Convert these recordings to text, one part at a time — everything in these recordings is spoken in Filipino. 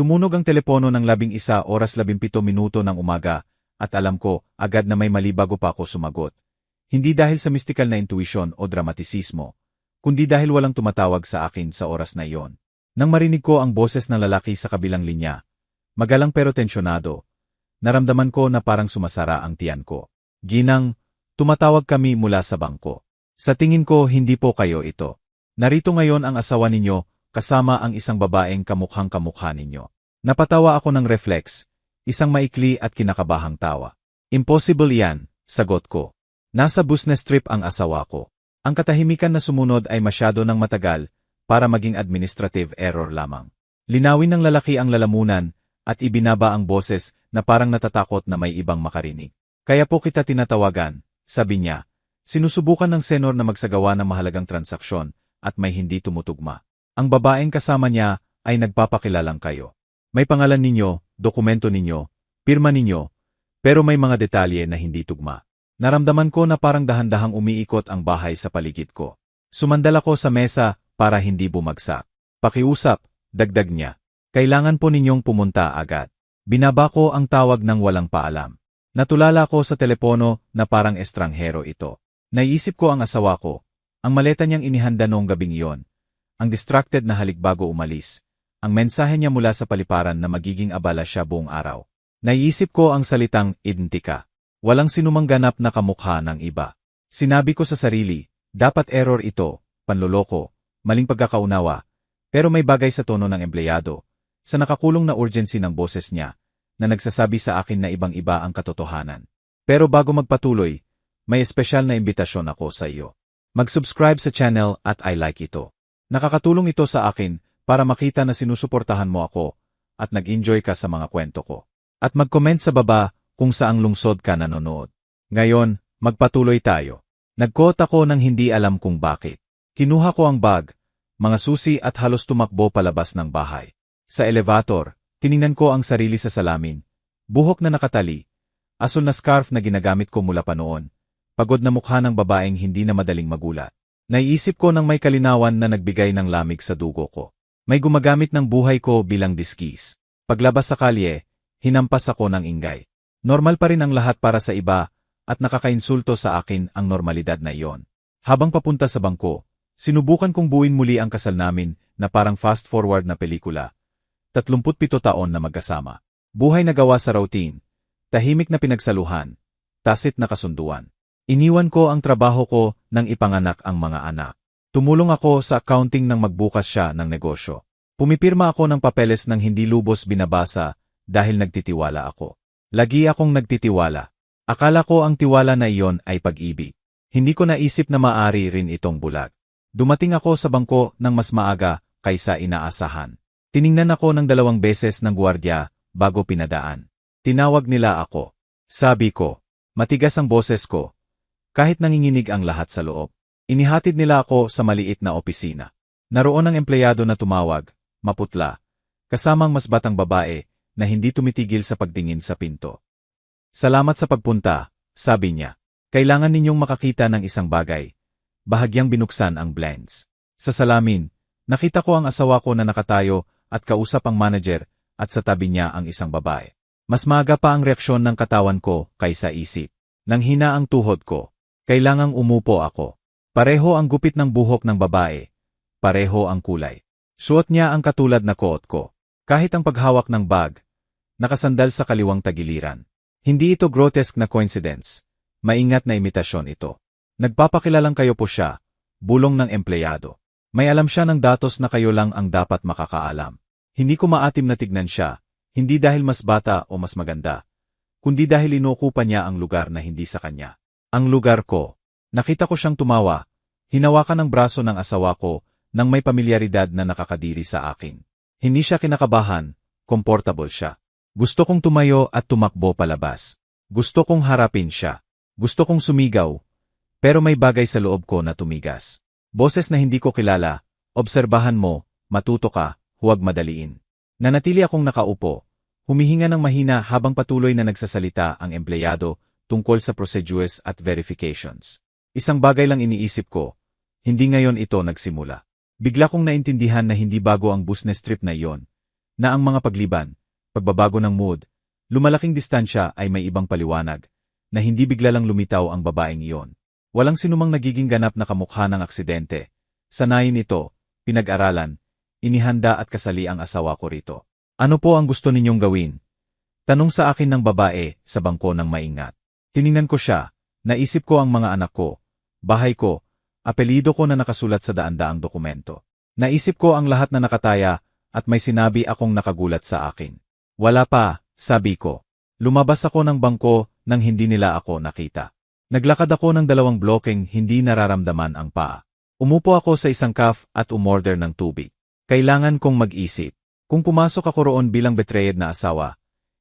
Tumunog ang telepono ng 11:17 ng umaga, at alam ko, agad na may mali bago pa ako sumagot. Hindi dahil sa mystical na intuition o dramatisismo, kundi dahil walang tumatawag sa akin sa oras na iyon. Nang marinig ko ang boses ng lalaki sa kabilang linya, magalang pero tensyonado, naramdaman ko na parang sumasara ang tiyan ko. Ginang, tumatawag kami mula sa bangko. Sa tingin ko hindi po kayo ito. Narito ngayon ang asawa ninyo, kasama ang isang babaeng kamukhang-kamukha ninyo. Napatawa ako ng reflex, isang maikli at kinakabahang tawa. Impossible yan, sagot ko. Nasa business trip ang asawa ko. Ang katahimikan na sumunod ay masyado ng matagal para maging administrative error lamang. Linawin ng lalaki ang lalamunan at ibinaba ang boses na parang natatakot na may ibang makarinig. Kaya po kita tinatawagan, sabi niya. Sinusubukan ng senor na magsagawa ng mahalagang transaksyon at may hindi tumutugma. Ang babaeng kasama niya ay nagpapakilalang kayo. May pangalan ninyo, dokumento ninyo, pirma ninyo, pero may mga detalye na hindi tugma. Naramdaman ko na parang dahan-dahang umiikot ang bahay sa paligid ko. Sumandal ako sa mesa para hindi bumagsak. Pakiusap, dagdag niya. Kailangan po ninyong pumunta agad. Binaba ko ang tawag ng walang paalam. Natulala ko sa telepono na parang estranghero ito. Naiisip ko ang asawa ko, ang maleta niyang inihanda noong gabing iyon, ang distracted na halik bago umalis, ang mensahe niya mula sa paliparan na magiging abala siya buong araw. Naiisip ko ang salitang identika. Walang sinumang ganap na kamukha ng iba. Sinabi ko sa sarili, dapat error ito, panloloko, maling pagkakaunawa, pero may bagay sa tono ng empleyado, sa nakakulong na urgency ng boses niya, na nagsasabi sa akin na ibang-iba ang katotohanan. Pero bago magpatuloy, may espesyal na imbitasyon ako sa iyo. Mag-subscribe sa channel at I like ito. Nakakatulong ito sa akin para makita na sinusuportahan mo ako at nag-enjoy ka sa mga kwento ko. At mag-comment sa baba kung saang lungsod ka nanonood. Ngayon, magpatuloy tayo. Nag-quote ako nang hindi alam kung bakit. Kinuha ko ang bag, mga susi at halos tumakbo palabas ng bahay. Sa elevator, tiningnan ko ang sarili sa salamin. Buhok na nakatali. Asul na scarf na ginagamit ko mula pa noon. Pagod na mukha ng babaeng hindi na madaling magulat. Naiisip ko nang may kalinawan na nagbigay ng lamig sa dugo ko. May gumagamit ng buhay ko bilang diskis. Paglabas sa kalye, hinampas ako ng ingay. Normal pa rin ang lahat para sa iba, at nakakainsulto sa akin ang normalidad na iyon. Habang papunta sa bangko, sinubukan kong buuin muli ang kasal namin na parang fast-forward na pelikula. 37 taon na magkasama. Buhay na gawa sa routine. Tahimik na pinagsaluhan. Tasit na kasunduan. Iniwan ko ang trabaho ko nang ipanganak ang mga anak. Tumulong ako sa accounting nang magbukas siya ng negosyo. Pumipirma ako ng papeles nang hindi lubos binabasa dahil nagtitiwala ako. Lagi akong nagtitiwala. Akala ko ang tiwala na iyon ay pag-ibig. Hindi ko naisip na maari rin itong bulag. Dumating ako sa bangko ng mas maaga kaysa inaasahan. Tiningnan ako ng 2 beses ng gwardiya bago pinadaan. Tinawag nila ako. Sabi ko, matigas ang boses ko. Kahit nanginginig ang lahat sa loob. Inihatid nila ako sa maliit na opisina. Naroon ang empleyado na tumawag, maputla, kasamang mas batang babae na hindi tumitigil sa pagtingin sa pinto. Salamat sa pagpunta, sabi niya. Kailangan ninyong makakita ng isang bagay. Bahagyang binuksan ang blinds. Sa salamin, nakita ko ang asawa ko na nakatayo at kausap ang manager at sa tabi niya ang isang babae. Mas maaga pa ang reaksyon ng katawan ko kaysa isip. Nanghina ang tuhod ko. Kailangang umupo ako. Pareho ang gupit ng buhok ng babae. Pareho ang kulay. Suot niya ang katulad na koot ko. Kahit ang paghawak ng bag, nakasandal sa kaliwang tagiliran. Hindi ito grotesque na coincidence. Maingat na imitasyon ito. Nagpapakilalang kayo po siya, bulong ng empleyado. May alam siya ng datos na kayo lang ang dapat makakaalam. Hindi ko maatim na tignan siya, hindi dahil mas bata o mas maganda, kundi dahil inuukupan niya ang lugar na hindi sa kanya. Ang lugar ko. Nakita ko siyang tumawa. Hinawakan ng braso ng asawa ko nang may pamilyaridad na nakakadiri sa akin. Hindi siya kinakabahan, komportable siya. Gusto kong tumayo at tumakbo palabas. Gusto kong harapin siya. Gusto kong sumigaw. Pero may bagay sa loob ko na tumigas. Boses na hindi ko kilala. Obserbahan mo, matuto ka, huwag madaliin. Nanatili akong nakaupo. Humihinga ng mahina habang patuloy na nagsasalita ang empleyado tungkol sa procedures at verifications. Isang bagay lang iniisip ko, hindi ngayon ito nagsimula. Bigla kong naintindihan na hindi bago ang business trip na iyon. Na ang mga pagliban, pagbabago ng mood, lumalaking distansya ay may ibang paliwanag, na hindi bigla lang lumitaw ang babaeng iyon. Walang sinumang nagiging ganap na kamukha ng aksidente. Sanayin ito, pinag-aralan, inihanda at kasali ang asawa ko rito. Ano po ang gusto ninyong gawin? Tanong sa akin ng babae sa bangko ng maingat. Tiningnan ko siya, naisip ko ang mga anak ko, bahay ko, apelyido ko na nakasulat sa daan-daang dokumento. Naisip ko ang lahat na nakataya at may sinabi akong nakagulat sa akin. Wala pa, sabi ko. Lumabas ako ng bangko nang hindi nila ako nakita. Naglakad ako ng 2 blokeng hindi nararamdaman ang paa. Umupo ako sa isang cafe at umorder ng tubig. Kailangan kong mag-isip. Kung pumasok ako roon bilang betrayed na asawa,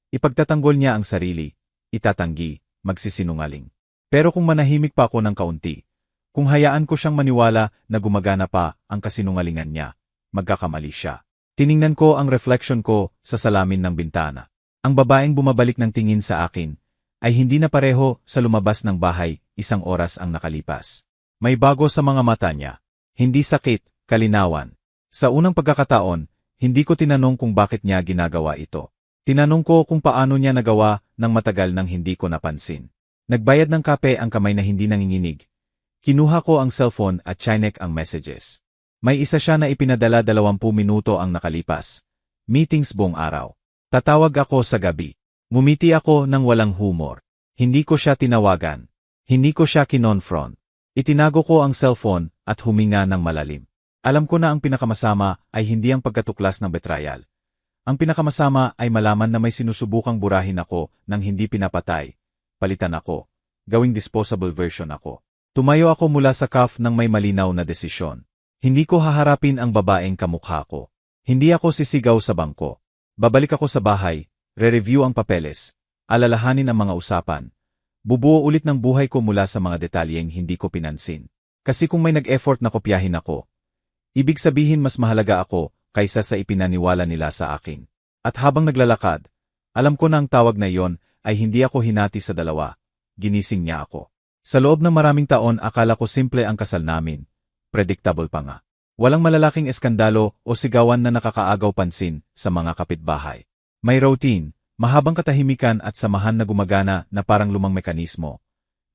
ipagtatanggol niya ang sarili, itatanggi, magsisinungaling. Pero kung manahimik pa ako ng kaunti, kung hayaan ko siyang maniwala na gumagana pa ang kasinungalingan niya, magkakamali siya. Tiningnan ko ang reflection ko sa salamin ng bintana. Ang babaeng bumabalik ng tingin sa akin ay hindi na pareho sa lumabas ng bahay 1 oras ang nakalipas. May bago sa mga mata niya. Hindi sakit, kalinawan. Sa unang pagkakataon, hindi ko tinanong kung bakit niya ginagawa ito. Tinanong ko kung paano niya nagawa ng matagal nang hindi ko napansin. Nagbayad ng kape ang kamay na hindi nanginginig. Kinuha ko ang cellphone at chinek ang messages. May isa siya na ipinadala 20 minuto ang nakalipas. Meetings buong araw. Tatawag ako sa gabi. Ngumiti ako ng walang humor. Hindi ko siya tinawagan. Hindi ko siya kinonfront. Itinago ko ang cellphone at huminga ng malalim. Alam ko na ang pinakamasama ay hindi ang pagkatuklas ng betrayal. Ang pinakamasama ay malaman na may sinusubukang burahin ako nang hindi pinapatay. Palitan ako. Gawing disposable version ako. Tumayo ako mula sa cafe nang may malinaw na desisyon. Hindi ko haharapin ang babaeng kamukha ko. Hindi ako sisigaw sa bangko. Babalik ako sa bahay, re-review ang papeles, alalahanin ang mga usapan. Bubuo ulit ng buhay ko mula sa mga detalyeng hindi ko pinansin. Kasi kung may nag-effort na kopyahin ako, ibig sabihin mas mahalaga ako kaysa sa ipinaniwala nila sa akin. At habang naglalakad, alam ko na ang tawag na iyon ay hindi ako hinati sa 2. Ginising niya ako. Sa loob ng maraming taon akala ko simple ang kasal namin. Predictable pa nga. Walang malalaking eskandalo o sigawan na nakakaagaw pansin sa mga kapitbahay. May routine, mahabang katahimikan at samahan na gumagana na parang lumang mekanismo.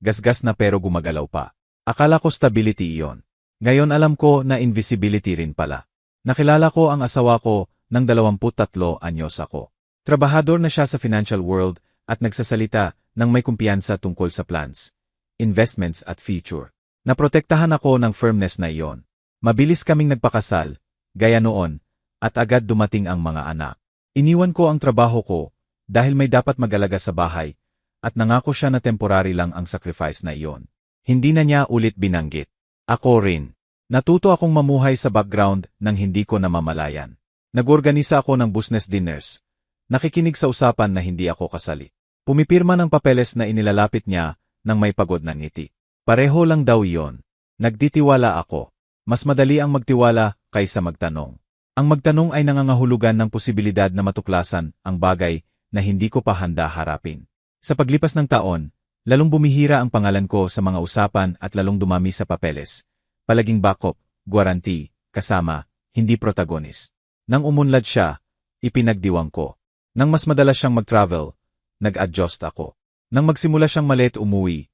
Gasgas na pero gumagalaw pa. Akala ko stability iyon. Ngayon alam ko na invisibility rin pala. Nakilala ko ang asawa ko nang 23 anyos ako. Trabahador na siya sa financial world at nagsasalita ng may kumpiyansa tungkol sa plans, investments at future. Naprotektahan ako ng firmness na iyon. Mabilis kaming nagpakasal, gaya noon, at agad dumating ang mga anak. Iniwan ko ang trabaho ko dahil may dapat mag-alaga sa bahay at nangako siya na temporary lang ang sacrifice na iyon. Hindi na niya ulit binanggit. Ako rin. Natuto akong mamuhay sa background nang hindi ko namamalayan. Nag-organisa ako ng business dinners. Nakikinig sa usapan na hindi ako kasali. Pumipirma ng papeles na inilalapit niya nang may pagod na ngiti. Pareho lang daw iyon. Nagtitiwala ako. Mas madali ang magtiwala kaysa magtanong. Ang magtanong ay nangangahulugan ng posibilidad na matuklasan ang bagay na hindi ko pa handa harapin. Sa paglipas ng taon, lalong bumihira ang pangalan ko sa mga usapan at lalong dumami sa papeles. Palaging backup, guarantee, kasama, hindi protagonist. Nang umunlad siya, ipinagdiwang ko. Nang mas madalas siyang mag-travel, nag-adjust ako. Nang magsimula siyang malit umuwi,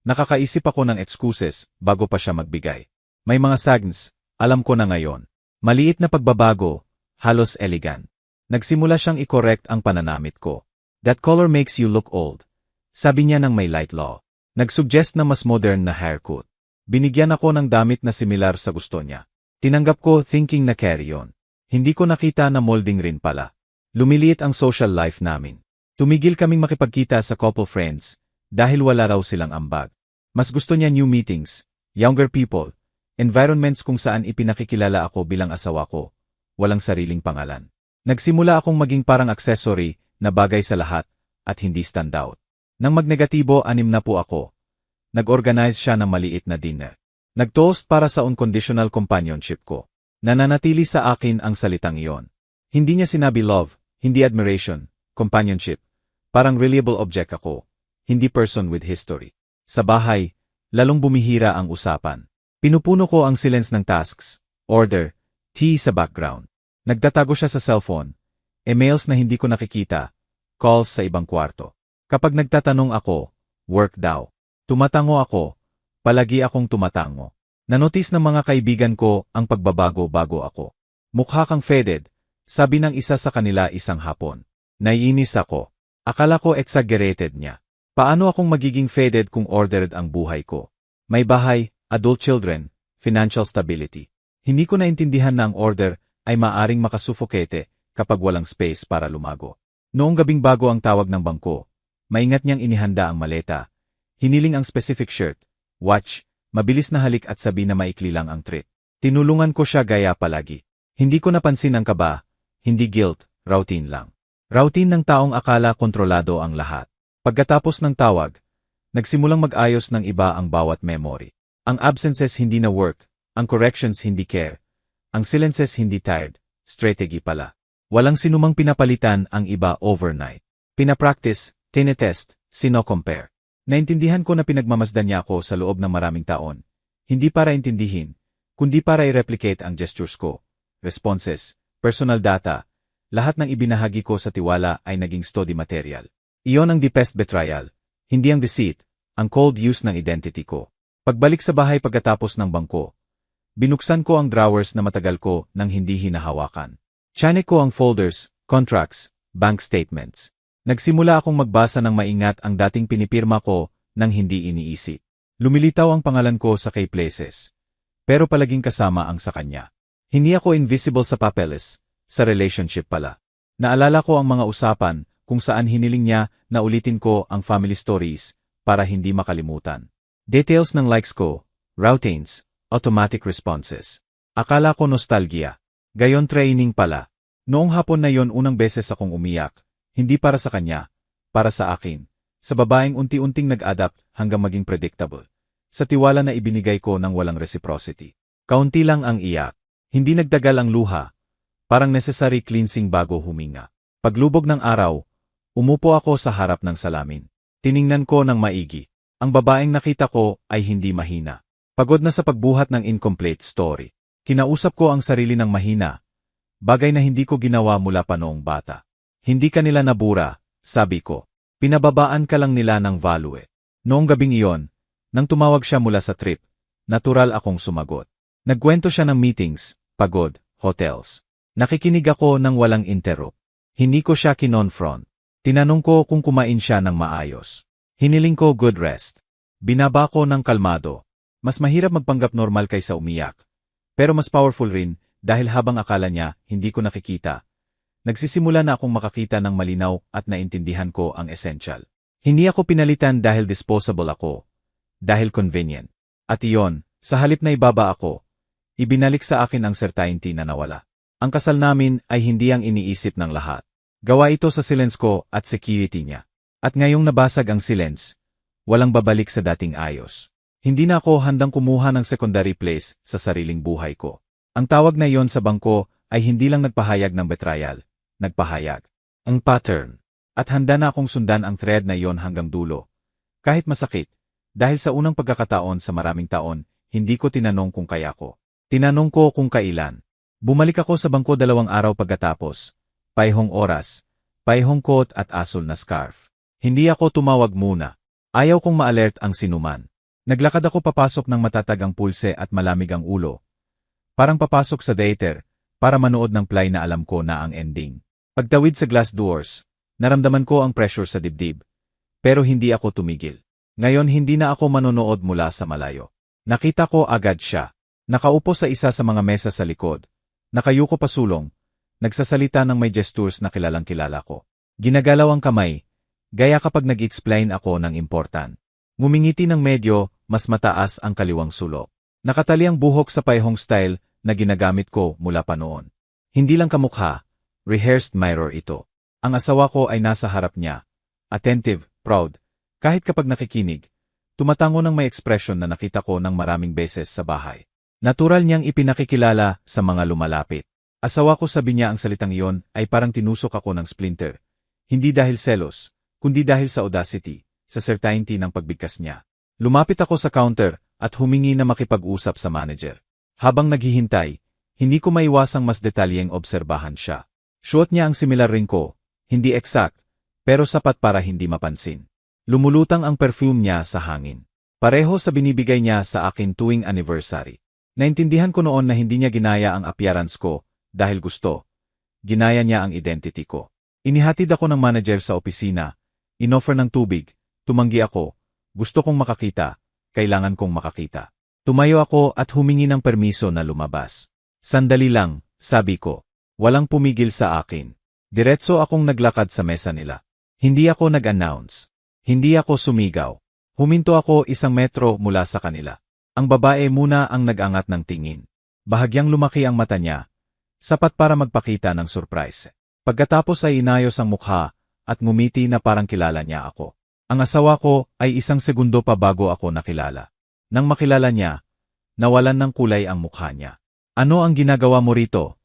nakakaisip ako ng excuses bago pa siya magbigay. May mga signs, alam ko na ngayon. Maliit na pagbabago, halos elegant. Nagsimula siyang i-correct ang pananamit ko. That color makes you look old. Sabi niya ng may light law. Nag-suggest na mas modern na haircut. Binigyan ako ng damit na similar sa gusto niya. Tinanggap ko thinking na carry on. Hindi ko nakita na molding rin pala. Lumiliit ang social life namin. Tumigil kaming makipagkita sa couple friends dahil wala raw silang ambag. Mas gusto niya new meetings, younger people, environments kung saan ipinakikilala ako bilang asawa ko, walang sariling pangalan. Nagsimula akong maging parang accessory na bagay sa lahat at hindi standout. Nang magnegatibo 6 na po ako, nag-organize siya ng maliit na dinner. Nag-toast para sa unconditional companionship ko. Nananatili sa akin ang salitang iyon. Hindi niya sinabi love, hindi admiration, companionship. Parang reliable object ako, hindi person with history. Sa bahay, lalong bumihira ang usapan. Pinupuno ko ang silence ng tasks, order, tea sa background. Nagtatago siya sa cellphone. emails na hindi ko nakikita, calls sa ibang kwarto. Kapag nagtatanong ako, work daw. Tumatango ako, palagi akong tumatango. Nanotis ng mga kaibigan ko ang pagbabago bago ako. Mukha kang faded, sabi ng isa sa kanila isang hapon. Naiinis ako. Akala ko exaggerated niya. Paano akong magiging faded kung ordered ang buhay ko? May bahay, adult children, financial stability. Hindi ko naintindihan na ang order ay maaring makasufokete kapag walang space para lumago. Noong gabing bago ang tawag ng bangko, maingat niyang inihanda ang maleta. Hiniling ang specific shirt, watch, mabilis na halik at sabi na maikli lang ang trip. Tinulungan ko siya gaya palagi. Hindi ko napansin ang kaba, hindi guilt, routine lang. Routine ng taong akala kontrolado ang lahat. Pagkatapos ng tawag, nagsimulang mag-ayos ng iba ang bawat memory. Ang absences hindi na work, ang corrections hindi care, ang silences hindi tired, strategy pala. Walang sinumang pinapalitan ang iba overnight. Pinapractice, tinetest, sino-compare. Naintindihan ko na pinagmamasdan niya ako sa loob ng maraming taon. Hindi para intindihin, kundi para i-replicate ang gestures ko, responses, personal data, lahat ng ibinahagi ko sa tiwala ay naging study material. Iyon ang deepest betrayal, hindi ang deceit, ang cold use ng identity ko. Pagbalik sa bahay pagkatapos ng bangko, binuksan ko ang drawers na matagal ko nang hindi hinahawakan. Chinek ko ang folders, contracts, bank statements. Nagsimula akong magbasa ng maingat ang dating pinipirma ko nang hindi iniisip. Lumilitaw ang pangalan ko sa key places. Pero palaging kasama ang sa kanya. Hindi ako invisible sa papeles, sa relationship pala. Naalala ko ang mga usapan kung saan hiniling niya na ulitin ko ang family stories para hindi makalimutan. Details ng likes ko, routines, automatic responses. Akala ko nostalgia. Gayon training pala. Noong hapon na yon unang beses akong umiyak. Hindi para sa kanya, para sa akin. Sa babaeng unti-unting nag-adapt hanggang maging predictable. Sa tiwala na ibinigay ko ng walang reciprocity. Kaunti lang ang iyak. Hindi nagdagal ang luha. Parang necessary cleansing bago huminga. Paglubog ng araw, umupo ako sa harap ng salamin. Tiningnan ko ng maigi. Ang babaeng nakita ko ay hindi mahina. Pagod na sa pagbuhat ng incomplete story. Kinausap ko ang sarili ng mahina. Bagay na hindi ko ginawa mula pa noong bata. Hindi ka nila nabura, sabi ko. Pinababaan ka lang nila ng value. Noong gabing iyon, nang tumawag siya mula sa trip, natural akong sumagot. Nagkwento siya ng meetings, pagod, hotels. Nakikinig ako ng walang interrupt. Hindi ko siya kinonfront. Tinanong ko kung kumain siya ng maayos. Hiniling ko good rest. Binaba ko ng kalmado. Mas mahirap magpanggap normal kaysa umiyak. Pero mas powerful rin dahil habang akala niya hindi ko nakikita. Nagsisimula na akong makakita ng malinaw at naintindihan ko ang essential. Hindi ako pinalitan dahil disposable ako. Dahil convenient. At iyon, sa halip na ibaba ako, ibinalik sa akin ang certainty na nawala. Ang kasal namin ay hindi ang iniisip ng lahat. Gawa ito sa silence ko at security niya. At ngayong nabasag ang silence, walang babalik sa dating ayos. Hindi na ako handang kumuha ng secondary place sa sariling buhay ko. Ang tawag na iyon sa bangko ay hindi lang nagpahayag ng betrayal. Nagpahayag ang pattern, at handa na akong sundan ang thread na iyon hanggang dulo. Kahit masakit, dahil sa unang pagkakataon sa maraming taon, hindi ko tinanong kung kaya ko. Tinanong ko kung kailan. Bumalik ako sa bangko 2 araw pagkatapos. Paihong oras, paihong coat at asul na scarf. Hindi ako tumawag muna. Ayaw kong ma-alert ang sinuman. Naglakad ako papasok ng matatag ang pulse at malamig ang ulo. Parang papasok sa theater, para manood ng play na alam ko na ang ending. Pagtawid sa glass doors, naramdaman ko ang pressure sa dibdib. Pero hindi ako tumigil. Ngayon hindi na ako manonood mula sa malayo. Nakita ko agad siya. Nakaupo sa isa sa mga mesa sa likod. Nakayuko pasulong. Nagsasalita ng may gestures na kilalang kilala ko. Ginagalaw ang kamay, gaya kapag nag-explain ako ng important. Ngumingiti ng medyo, mas mataas ang kaliwang sulok. Nakatali ang buhok sa paihong style na ginagamit ko mula pa noon. Hindi lang kamukha, rehearsed mirror ito. Ang asawa ko ay nasa harap niya. Attentive, proud. Kahit kapag nakikinig, tumatango ng may ekspresyon na nakita ko ng maraming beses sa bahay. Natural niyang ipinakikilala sa mga lumalapit. Asawa ko sabi niya ang salitang iyon ay parang tinusok ako ng splinter. Hindi dahil selos, kundi dahil sa audacity, sa certainty ng pagbigkas niya. Lumapit ako sa counter at humingi na makipag-usap sa manager. Habang naghihintay, hindi ko maiwasang mas detalyeng obserbahan siya. Suot niya ang similar ring ko, hindi exact, pero sapat para hindi mapansin. Lumulutang ang perfume niya sa hangin. Pareho sa binibigay niya sa akin tuwing anniversary. Naintindihan ko noon na hindi niya ginaya ang appearance ko dahil gusto. Ginaya niya ang identity ko. Inihatid ako ng manager sa opisina, inoffer ng tubig, tumanggi ako, gusto kong makakita, kailangan kong makakita. Tumayo ako at humingi ng permiso na lumabas. Sandali lang, sabi ko. Walang pumigil sa akin. Diretso akong naglakad sa mesa nila. Hindi ako nag-announce. Hindi ako sumigaw. Huminto ako 1 metro mula sa kanila. Ang babae muna ang nag-angat ng tingin. Bahagyang lumaki ang mata niya. Sapat para magpakita ng surprise. Pagkatapos ay inayos ang mukha at ngumiti na parang kilala niya ako. Ang asawa ko ay 1 segundo pa bago ako nakilala. Nang makilala niya, nawalan ng kulay ang mukha niya. Ano ang ginagawa mo rito?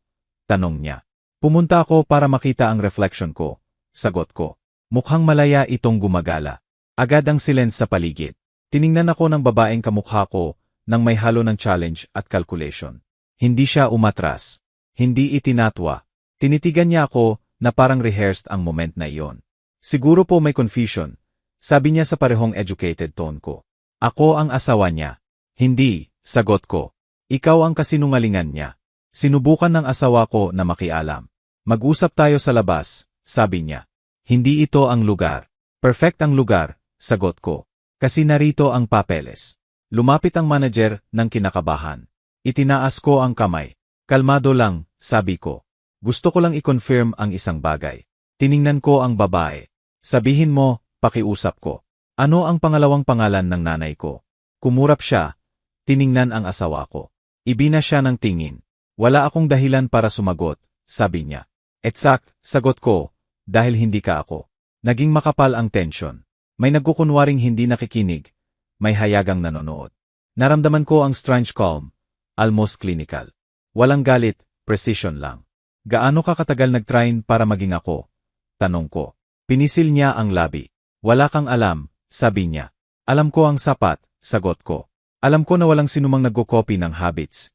Tanong niya. Pumunta ako para makita ang reflection ko. Sagot ko. Mukhang malaya itong gumagala. Agad ang silence sa paligid. Tiningnan ako ng babaeng kamukha ko nang may halo ng challenge at calculation. Hindi siya umatras. Hindi itinatwa. Tinitigan niya ako na parang rehearsed ang moment na iyon. Siguro po may confusion. Sabi niya sa parehong educated tone ko. Ako ang asawa niya. Hindi, sagot ko. Ikaw ang kasinungalingan niya. Sinubukan ng asawa ko na makialam. Mag-usap tayo sa labas, sabi niya. Hindi ito ang lugar. Perfect ang lugar, sagot ko. Kasi narito ang papeles. Lumapit ang manager ng kinakabahan. Itinaas ko ang kamay. Kalmado lang, sabi ko. Gusto ko lang i-confirm ang isang bagay. Tiningnan ko ang babae. Sabihin mo, pakiusap ko. Ano ang pangalawang pangalan ng nanay ko? Kumurap siya. Tiningnan ang asawa ko. Ibina siya ng tingin. Wala akong dahilan para sumagot, sabi niya. Exact, sagot ko, dahil hindi ka ako. Naging makapal ang tension. May nagkukunwaring hindi nakikinig, may hayagang nanonood. Naramdaman ko ang strange calm, almost clinical. Walang galit, precision lang. Gaano ka katagal nag-train para maging ako? Tanong ko. Pinisil niya ang labi. Wala kang alam, sabi niya. Alam ko ang sapat, sagot ko. Alam ko na walang sinumang nagko-copy ng habits,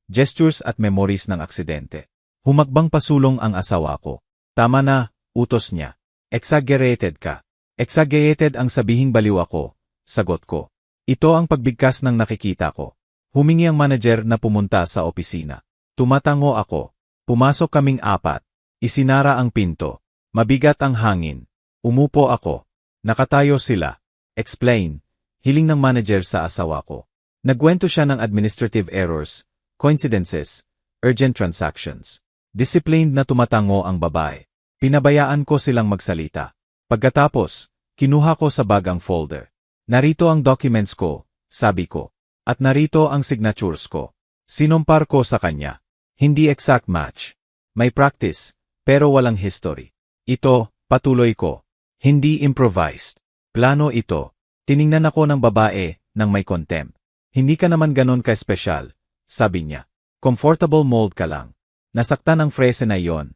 gestures at memories ng aksidente. Humakbang pasulong ang asawa ko. Tama na, utos niya. Exaggerated ka. Exaggerated ang sabihing baliw ako, sagot ko. Ito ang pagbigkas ng nakikita ko. Humingi ang manager na pumunta sa opisina. Tumatango ako. Pumasok kaming 4. Isinara ang pinto. Mabigat ang hangin. Umupo ako. Nakatayo sila. Explain. Hiling ng manager sa asawa ko. Nagkwento siya ng administrative errors, coincidences, urgent transactions. Disciplined na tumatango ang babae. Pinabayaan ko silang magsalita. Pagkatapos, kinuha ko sa bag ang folder. Narito ang documents ko, sabi ko. At narito ang signatures ko. Sinumpar ko sa kanya. Hindi exact match. May practice, pero walang history. Ito, patuloy ko. Hindi improvised. Plano ito. Tiningnan ako ng babae nang may contempt. Hindi ka naman ganon ka-espesyal, sabi niya. Comfortable mold ka lang. Nasaktan ang frese na iyon.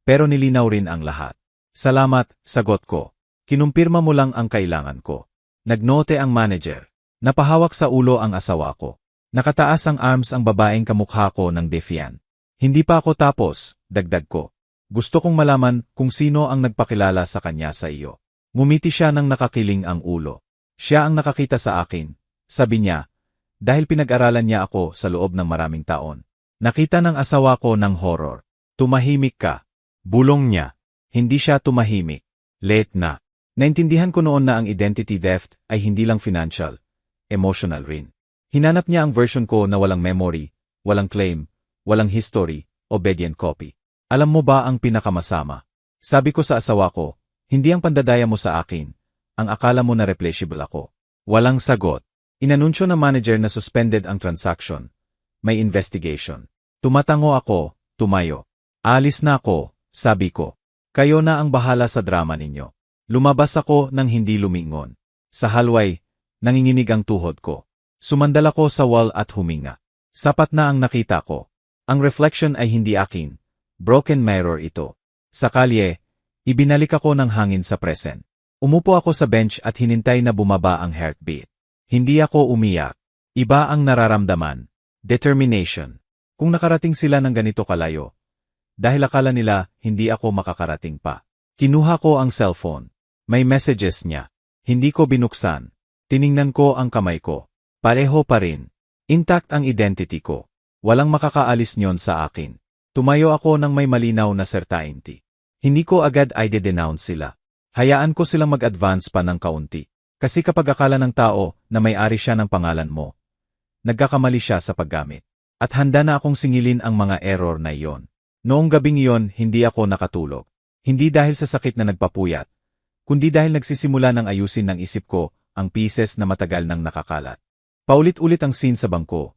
Pero nilinaw rin ang lahat. Salamat, sagot ko. Kinumpirma mo lang ang kailangan ko. Nagnote ang manager. Napahawak sa ulo ang asawa ko. Nakataas ang arms ang babaeng kamukha ko ng defiant. Hindi pa ako tapos, dagdag ko. Gusto kong malaman kung sino ang nagpakilala sa kanya sa iyo. Ngumiti siya nang nakakiling ang ulo. Siya ang nakakita sa akin, sabi niya, dahil pinag-aralan niya ako sa loob ng maraming taon. Nakita ng asawa ko ng horror. Tumahimik ka. Bulong niya. Hindi siya tumahimik. Late na. Naintindihan ko noon na ang identity theft ay hindi lang financial, emotional rin. Hinanap niya ang version ko na walang memory, walang claim, walang history, obedient copy. Alam mo ba ang pinakamasama? Sabi ko sa asawa ko, hindi ang pandadaya mo sa akin, ang akala mo na replaceable ako. Walang sagot. Inanunsyo ng manager na suspended ang transaction. May investigation. Tumatango ako, tumayo. Alis na ako, sabi ko. Kayo na ang bahala sa drama ninyo. Lumabas ako nang hindi lumingon. Sa hallway, nanginginig ang tuhod ko. Sumandal ako sa wall at huminga. Sapat na ang nakita ko. Ang reflection ay hindi akin. Broken mirror ito. Sa kalye, ibinalik ako ng hangin sa present. Umupo ako sa bench at hinintay na bumaba ang heartbeat. Hindi ako umiyak. Iba ang nararamdaman. Determination. Kung nakarating sila ng ganito kalayo, Dahil akala nila, hindi ako makakarating pa. Kinuha ko ang cellphone. May messages niya. Hindi ko binuksan. Tiningnan ko ang kamay ko. Pareho pa rin. Intact ang identity ko. Walang makakaalis niyon sa akin. Tumayo ako ng may malinaw na certainty. Hindi ko agad i-denounce sila. Hayaan ko silang mag-advance pa ng kaunti. Kasi kapag akala ng tao na may-ari siya ng pangalan mo, nagkakamali siya sa paggamit. At handa na akong singilin ang mga error na iyon. Noong gabing iyon, hindi ako nakatulog. Hindi dahil sa sakit na nagpapuyat, kundi dahil nagsisimula ng ayusin ng isip ko ang pieces na matagal nang nakakalat. Paulit-ulit ang scene sa bangko.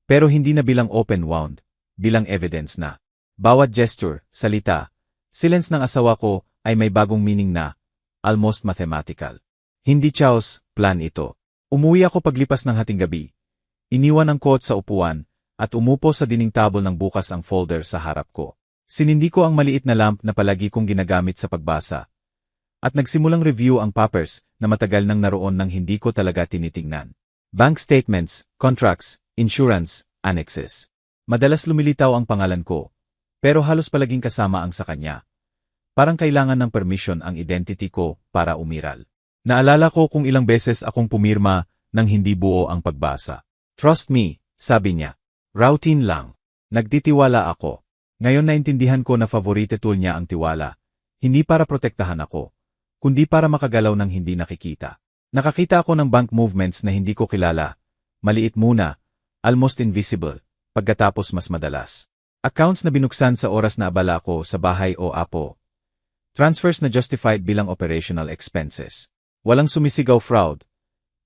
Pero hindi na bilang open wound, bilang evidence na. Bawat gesture, salita, silence ng asawa ko ay may bagong meaning na, almost mathematical. Hindi chaos, plan ito. Umuwi ako paglipas ng hating gabi. Iniwan ang coat sa upuan, at umupo sa dining table ng bukas ang folder sa harap ko. Sinindi ko ang maliit na lamp na palagi kong ginagamit sa pagbasa. At nagsimulang review ang papers na matagal nang naroon nang hindi ko talaga tinitingnan. Bank statements, contracts, insurance, annexes. Madalas lumilitaw ang pangalan ko, pero halos palaging kasama ang sa kanya. Parang kailangan ng permission ang identity ko para umiral. Naalala ko kung ilang beses akong pumirma nang hindi buo ang pagbasa. Trust me, sabi niya. Routine lang. Nagtitiwala ako. Ngayon naintindihan ko na favorite tool niya ang tiwala. Hindi para protektahan ako, kundi para makagalaw ng hindi nakikita. Nakakita ako ng bank movements na hindi ko kilala. Maliit muna, almost invisible, pagkatapos mas madalas. Accounts na binuksan sa oras na abala ko sa bahay o apo. Transfers na justified bilang operational expenses. Walang sumisigaw fraud,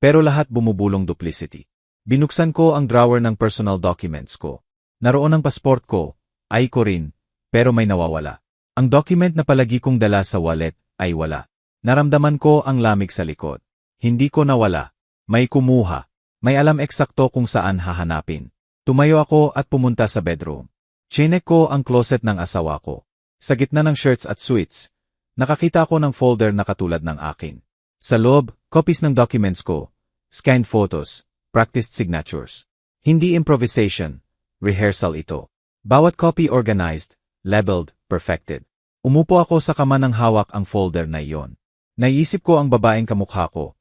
pero lahat bumubulong duplicity. Binuksan ko ang drawer ng personal documents ko. Naroon ang pasport ko, ay ko rin, pero may nawawala. Ang document na palagi kong dala sa wallet ay wala. Naramdaman ko ang lamig sa likod. Hindi ko nawala. May kumuha. May alam eksakto kung saan hahanapin. Tumayo ako at pumunta sa bedroom. Chinek ko ang closet ng asawa ko. Sa gitna ng shirts at suits, nakakita ko ng folder na katulad ng akin. Sa loob, copies ng documents ko, scanned photos, practiced signatures. Hindi improvisation, rehearsal ito. Bawat copy organized, labeled, perfected. Umupo ako sa kama ng hawak ang folder na iyon. Naisip ko ang babaeng kamukha ko.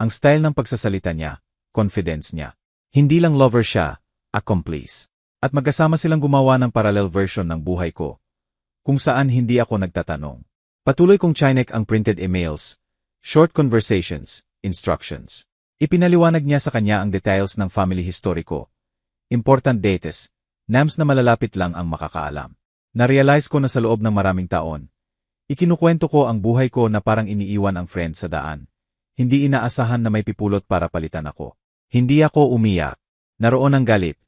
Ang style ng pagsasalita niya, confidence niya. Hindi lang lover siya, accomplice. At magkasama silang gumawa ng parallel version ng buhay ko, kung saan hindi ako nagtatanong. Patuloy kong chinek ang printed emails, short conversations, instructions. Ipinaliwanag niya sa kanya ang details ng family history ko. Important dates, names na malalapit lang ang makakaalam. Narealize ko na sa loob ng maraming taon, ikinukwento ko ang buhay ko na parang iniiwan ang friend sa daan. Hindi inaasahan na may pipulot para palitan ako. Hindi ako umiyak. Naroon ang galit.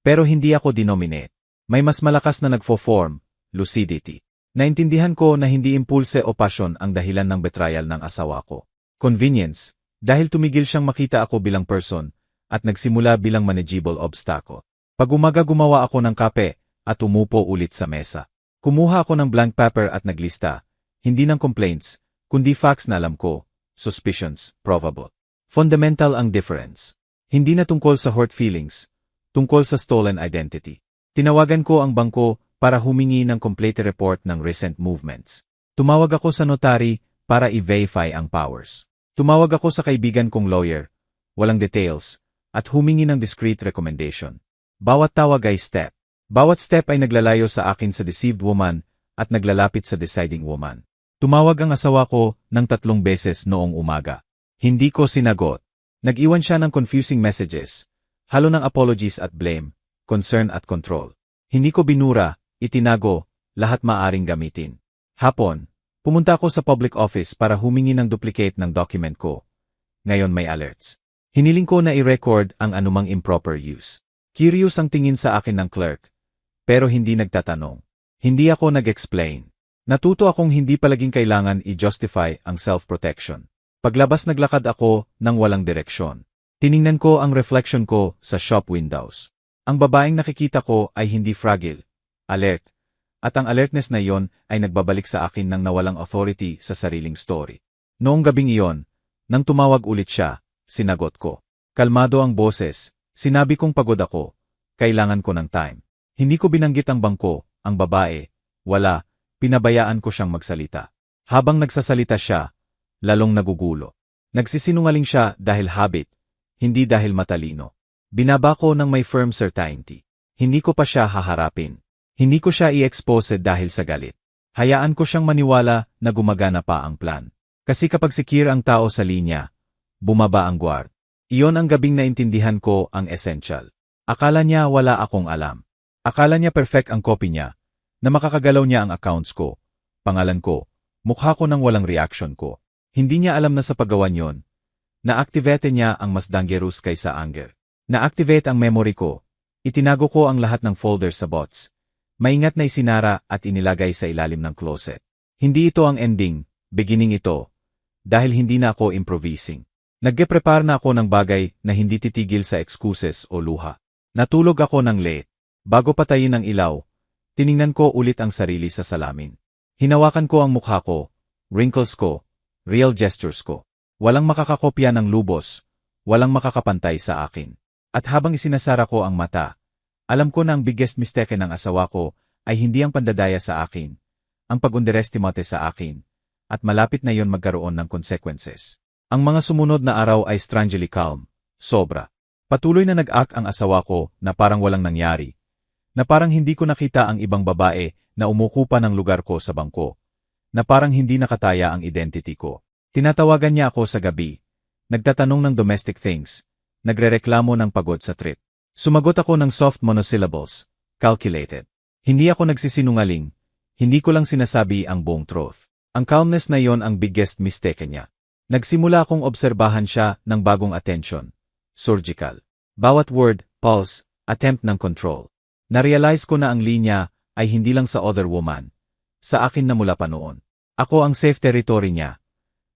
Pero hindi ako dinominate. May mas malakas na nagfo-form, lucidity. Naintindihan ko na hindi impulse o passion ang dahilan ng betrayal ng asawa ko. Convenience. Dahil tumigil siyang makita ako bilang person, at nagsimula bilang manageable obstacle. Pag umaga gumawa ako ng kape, at umupo ulit sa mesa. Kumuha ako ng blank paper at naglista, hindi ng complaints, kundi facts na alam ko, suspicions, probable. Fundamental ang difference. Hindi na tungkol sa hurt feelings, tungkol sa stolen identity. Tinawagan ko ang bangko para humingi ng complete report ng recent movements. Tumawag ako sa notary para i-verify ang powers. Tumawag ako sa kaibigan kong lawyer, walang details, at humingi ng discreet recommendation. Bawat tawag ay step. Bawat step ay naglalayo sa akin sa deceived woman at naglalapit sa deciding woman. Tumawag ang asawa ko ng 3 beses noong umaga. Hindi ko sinagot. Nag-iwan siya ng confusing messages, halo ng apologies at blame, concern at control. Hindi ko binura, itinago, lahat maaring gamitin. Hapon, pumunta ako sa public office para humingi ng duplicate ng document ko. Ngayon may alerts. Hiniling ko na i-record ang anumang improper use. Curious ang tingin sa akin ng clerk, pero hindi nagtatanong. Hindi ako nag-explain. Natuto akong hindi palaging kailangan i-justify ang self-protection. Paglabas naglakad ako ng walang direksyon. Tiningnan ko ang reflection ko sa shop windows. Ang babaeng nakikita ko ay hindi fragile, alert, at ang alertness na iyon ay nagbabalik sa akin ng nawalang authority sa sariling story. Noong gabing iyon, nang tumawag ulit siya, sinagot ko. Kalmado ang boses, sinabi kong pagod ako, kailangan ko ng time. Hindi ko binanggit ang bangko, ang babae, Wala, pinabayaan ko siyang magsalita. Habang nagsasalita siya, lalong nagugulo. Nagsisinungaling siya dahil habit, hindi dahil matalino. Binaba ko ng may firm certainty. Hindi ko pa siya haharapin. Hindi ko siya i-expose dahil sa galit. Hayaan ko siyang maniwala na gumagana pa ang plan. Kasi kapag secure ang tao sa linya, bumaba ang guard. Iyon ang gabing naintindihan ko ang essential. Akala niya wala akong alam. Akala niya perfect ang copy niya, na makakagalaw niya ang accounts ko, pangalan ko, mukha ko nang walang reaction ko. Hindi niya alam na sa paggawa niyon, na-activate niya ang mas dangerous kaysa anger. Na-activate ang memory ko. Itinago ko ang lahat ng folders sa bots. Maingat na isinara at inilagay sa ilalim ng closet. Hindi ito ang ending, beginning ito. Dahil hindi na ako improvising. Nagge-prepare na ako ng bagay na hindi titigil sa excuses o luha. Natulog ako ng late. Bago patayin ang ilaw, tiningnan ko ulit ang sarili sa salamin. Hinawakan ko ang mukha ko, wrinkles ko, real gestures ko. Walang makakakopya ng lubos, walang makakapantay sa akin. At habang isinasara ko ang mata, alam ko na ang biggest mistake ng asawa ko ay hindi ang pandadaya sa akin, ang pag-underestimate sa akin, at malapit na yon magkaroon ng consequences. Ang mga sumunod na araw ay strangely calm, sobra. Patuloy na nag-act ang asawa ko na parang walang nangyari, na parang hindi ko nakita ang ibang babae na umukupa ng lugar ko sa bangko, na parang hindi nakataya ang identity ko. Tinatawagan niya ako sa gabi, nagtatanong ng domestic things, nagrereklamo ng pagod sa trip. Sumagot ako ng soft monosyllables, calculated. Hindi ako nagsisinungaling, hindi ko lang sinasabi ang buong truth. Ang calmness na yon ang biggest mistake niya. Nagsimula akong obserbahan siya ng bagong attention. Surgical. Bawat word, pulse, attempt ng control. Narealize ko na ang linya ay hindi lang sa other woman. Sa akin na mula pa noon. Ako ang safe territory niya.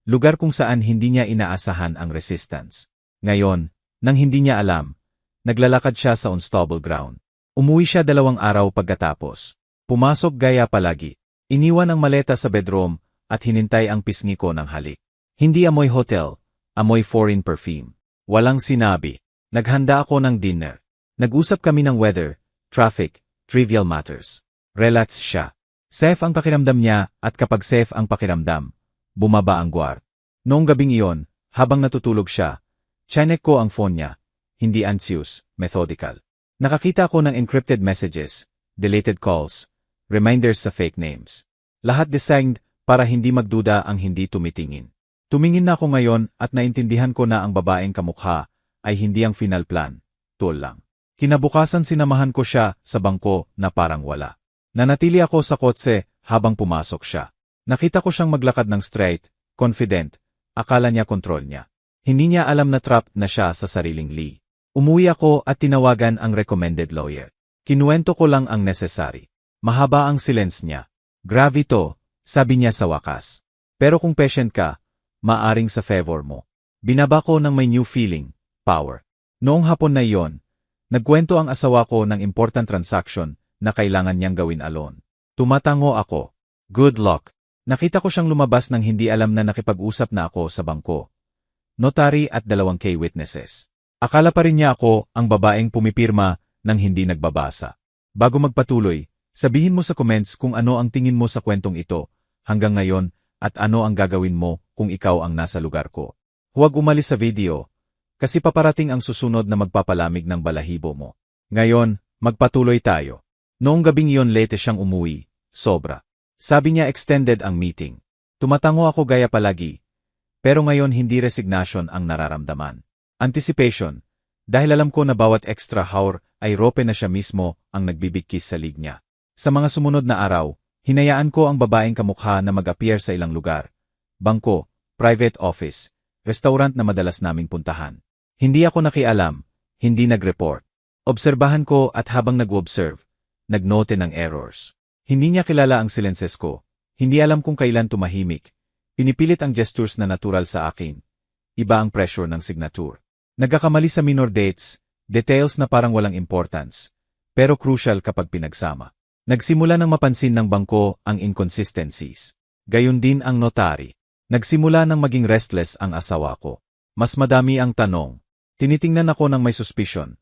Lugar kung saan hindi niya inaasahan ang resistance. Ngayon, nang hindi niya alam, naglalakad siya sa unstable ground. Umuwi siya 2 araw pagkatapos. Pumasok gaya palagi. Iniwan ang maleta sa bedroom at hinintay ang pisngi ko ng halik. Hindi amoy hotel, amoy foreign perfume. Walang sinabi. Naghanda ako ng dinner. Nag-usap kami ng weather, traffic, trivial matters. Relax siya. Safe ang pakiramdam niya at kapag safe ang pakiramdam, bumaba ang guard. Noong gabing iyon, habang natutulog siya, chinek ko ang phone niya. Hindi anxious, methodical. Nakakita ko ng encrypted messages, deleted calls, reminders sa fake names. Lahat designed para hindi magduda ang hindi tumitingin. Tumingin na ako ngayon at naintindihan ko na ang babaeng kamukha ay hindi ang final plan, tool lang. Kinabukasan sinamahan ko siya sa bangko na parang wala. Nanatili ako sa kotse habang pumasok siya. Nakita ko siyang maglakad ng straight, confident, akala niya kontrol niya. Hindi niya alam na trapped na siya sa sariling li. Umuwi ako at tinawagan ang recommended lawyer. Kinuwento ko lang ang necessary. Mahaba ang silence niya. Grave to, sabi niya sa wakas. Pero kung patient ka, maaring sa favor mo. Binaba ko ng may new feeling, power. Noong hapon na iyon, nagkwento ang asawa ko ng important transaction na kailangan niyang gawin alone. Tumatango ako. Good luck. Nakita ko siyang lumabas nang hindi alam na nakipag-usap na ako sa bangko. Notary at 2 witnesses. Akala pa rin niya ako ang babaeng pumipirma nang hindi nagbabasa. Bago magpatuloy, sabihin mo sa comments kung ano ang tingin mo sa kwentong ito hanggang ngayon at ano ang gagawin mo kung ikaw ang nasa lugar ko. Huwag umalis sa video, kasi paparating ang susunod na magpapalamig ng balahibo mo. Ngayon, magpatuloy tayo. Noong gabing iyon late siyang umuwi, sobra. Sabi niya extended ang meeting. Tumatango ako gaya palagi. Pero ngayon hindi resignation ang nararamdaman. Anticipation. Dahil alam ko na bawat extra hour ay rope na siya mismo ang nagbibigkis sa lig niya. Sa mga sumunod na araw, hinayaan ko ang babaeng kamukha na mag-appear sa ilang lugar. Bangko, private office, restaurant na madalas naming puntahan. Hindi ako nakialam, hindi nag-report. Obserbahan ko at habang nag-observe, nagnote ng errors. Hindi niya kilala ang silences ko. Hindi alam kung kailan tumahimik. Pinipilit ang gestures na natural sa akin. Iba ang pressure ng signature. Nagkakamali sa minor dates, details na parang walang importance, pero crucial kapag pinagsama. Nagsimula ng mapansin ng bangko ang inconsistencies. Gayon din ang notary. Nagsimula ng maging restless ang asawa ko. Mas madami ang tanong. Tinitingnan ako ng may suspicion.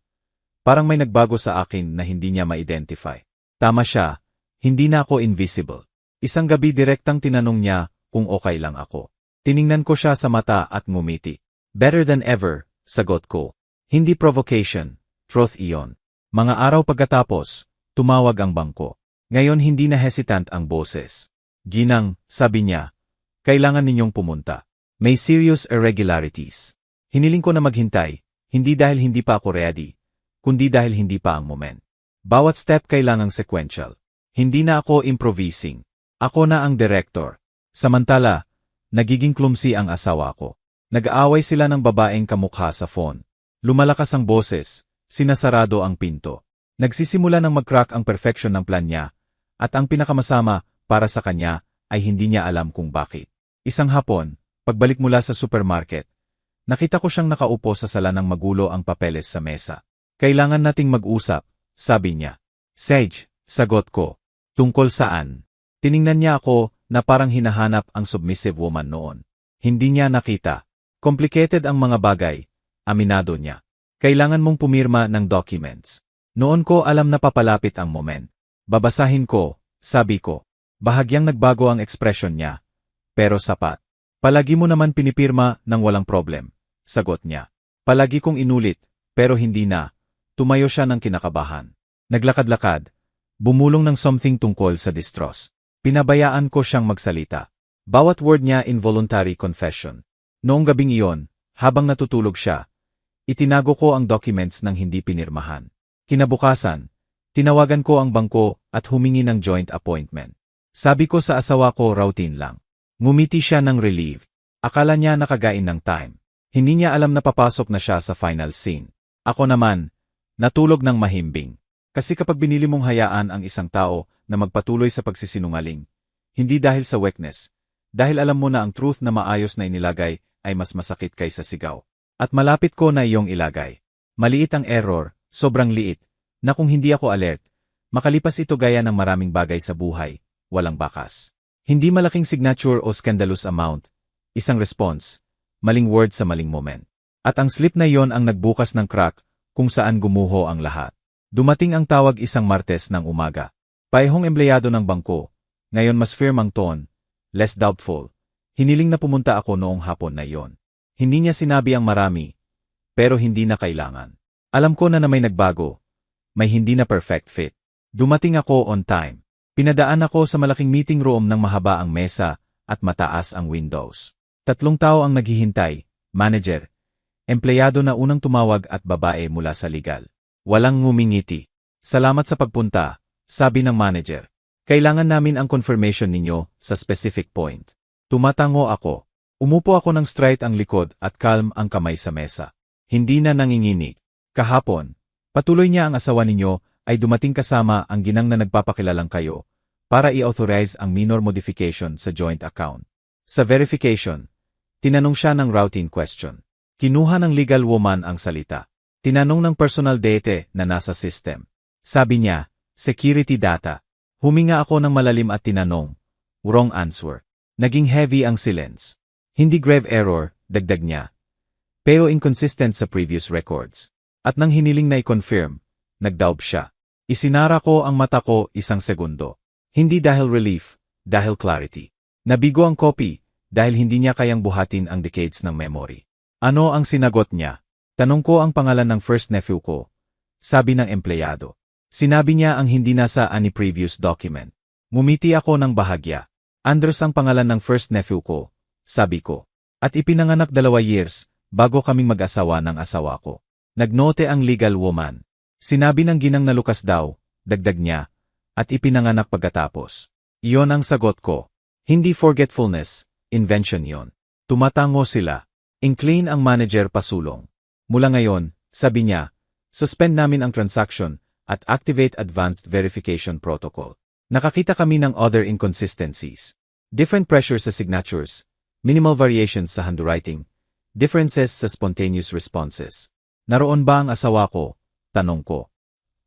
Parang may nagbago sa akin na hindi niya ma-identify. Tama siya, Hindi na ako invisible. Isang gabi direktang tinanong niya kung okay lang ako. Tiningnan ko siya sa mata at ngumiti. Better than ever, sagot ko. Hindi provocation, truth iyon. Mga araw pagkatapos, tumawag ang bangko. Ngayon hindi na hesitant ang boses. Ginang, sabi niya, kailangan ninyong pumunta. May serious irregularities. Hiniling ko na maghintay, hindi dahil hindi pa ako ready, kundi dahil hindi pa ang moment. Bawat step kailangang sequential. Hindi na ako improvising. Ako na ang director. Samantala, nagiging clumsy ang asawa ko. Nag-aaway sila ng babaeng kamukha sa phone. Lumalakas ang boses, sinasarado ang pinto. Nagsisimula ng mag-crack ang perfection ng plan niya, at ang pinakamasama para sa kanya ay hindi niya alam kung bakit. Isang hapon, pagbalik mula sa supermarket, nakita ko siyang nakaupo sa sala ng magulo ang papeles sa mesa. Kailangan nating mag-usap, sabi niya. Sage, sagot ko. Tungkol saan? Tiningnan niya ako na parang hinahanap ang submissive woman noon. Hindi niya nakita. Complicated ang mga bagay, aminado niya. Kailangan mong pumirma ng documents. Noon ko alam na papalapit ang moment. Babasahin ko, sabi ko. Bahagyang nagbago ang ekspresyon niya. Pero sapat. Palagi mo naman pinipirma ng walang problem, sagot niya. Palagi kong inulit, pero hindi na. Tumayo siya ng kinakabahan. Naglakad-lakad. Bumulong ng something tungkol sa distrust. Pinabayaan ko siyang magsalita. Bawat word niya involuntary confession. Noong gabing iyon, habang natutulog siya, itinago ko ang documents ng hindi pinirmahan. Kinabukasan, tinawagan ko ang bangko at humingi ng joint appointment. Sabi ko sa asawa ko routine lang. Ngumiti siya ng relief. Akala niya nakagain ng time. Hindi niya alam na papasok na siya sa final scene. Ako naman, natulog ng mahimbing. Kasi kapag binili mong hayaan ang isang tao na magpatuloy sa pagsisinungaling, hindi dahil sa weakness, dahil alam mo na ang truth na maayos na inilagay ay mas masakit kaysa sigaw. At malapit ko na iyong ilagay. Maliit ang error, sobrang liit, na kung hindi ako alert, makalipas ito gaya ng maraming bagay sa buhay, walang bakas. Hindi malaking signature o scandalous amount, isang response, maling word sa maling moment. At ang slip na iyon ang nagbukas ng crack kung saan gumuho ang lahat. Dumating ang tawag isang Martes ng umaga. Paehong empleyado ng bangko, ngayon mas firm ang tone, less doubtful. Hiniling na pumunta ako noong hapon na iyon. Hindi niya sinabi ang marami, pero hindi na kailangan. Alam ko na may nagbago, may hindi na perfect fit. Dumating ako on time. Pinadaan ako sa malaking meeting room ng mahaba ang mesa at mataas ang windows. 3 tao ang naghihintay, manager, empleyado na unang tumawag at babae mula sa legal. Walang ngumingiti. Salamat sa pagpunta, sabi ng manager. Kailangan namin ang confirmation ninyo sa specific point. Tumatango ako. Umupo ako ng straight ang likod at calm ang kamay sa mesa. Hindi na nanginginig. Kahapon, patuloy niya ang asawa ninyo ay dumating kasama ang ginang na nagpapakilalang kayo para i-authorize ang minor modification sa joint account. Sa verification, tinanong siya ng routine question. Kinuha ng legal woman ang salita. Tinanong ng personal data na nasa system. Sabi niya, security data. Huminga ako ng malalim at tinanong. Wrong answer. Naging heavy ang silence. Hindi grave error, dagdag niya. Pero inconsistent sa previous records. At nang hiniling na i-confirm, nagdaub siya. Isinara ko ang mata ko 1 segundo. Hindi dahil relief, dahil clarity. Nabigo ang copy, dahil hindi niya kayang buhatin ang decades ng memory. Ano ang sinagot niya? Tanong ko ang pangalan ng first nephew ko. Sabi ng empleyado. Sinabi niya ang hindi nasa any previous document. Ngumiti ako ng bahagya. Andres ang pangalan ng first nephew ko, sabi ko. At ipinanganak 2 years, bago kaming mag-asawa ng asawa ko. Nagnote ang legal woman. Sinabi ng ginang na Lucas daw, dagdag niya, at ipinanganak pagkatapos. Iyon ang sagot ko. Hindi forgetfulness, invention yon. Tumatango sila. Incline ang manager pasulong. Mula ngayon, sabi niya, suspend namin ang transaction at activate advanced verification protocol. Nakakita kami ng other inconsistencies. Different pressures sa signatures, minimal variations sa handwriting, differences sa spontaneous responses. Naroon ba ang asawa ko? Tanong ko.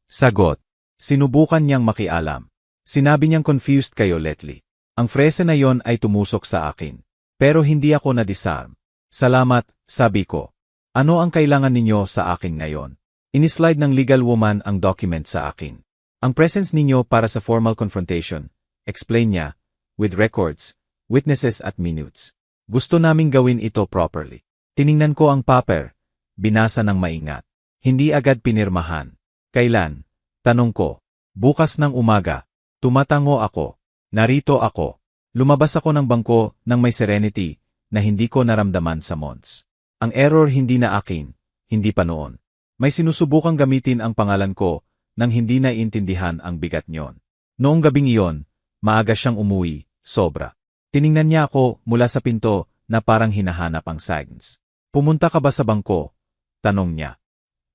Sagot. Sinubukan niyang makialam. Sinabi niyang confused kayo lately. Ang frese na yon ay tumusok sa akin. Pero hindi ako na-disarm. Salamat, sabi ko. Ano ang kailangan ninyo sa akin ngayon? Inislide ng legal woman ang document sa akin. Ang presence ninyo para sa formal confrontation, explain niya, with records, witnesses at minutes. Gusto naming gawin ito properly. Tiningnan ko ang paper, binasa ng maingat. Hindi agad pinirmahan. Kailan? Tanong ko. Bukas ng umaga. Tumatango ako. Narito ako. Lumabas ako ng bangko ng may serenity na hindi ko naramdaman sa Mons. Ang error hindi na akin, hindi pa noon. May sinusubukang gamitin ang pangalan ko nang hindi naiintindihan ang bigat niyon. Noong gabing iyon, maaga siyang umuwi, sobra. Tiningnan niya ako mula sa pinto na parang hinahanap ang signs. Pumunta ka ba sa bangko? Tanong niya.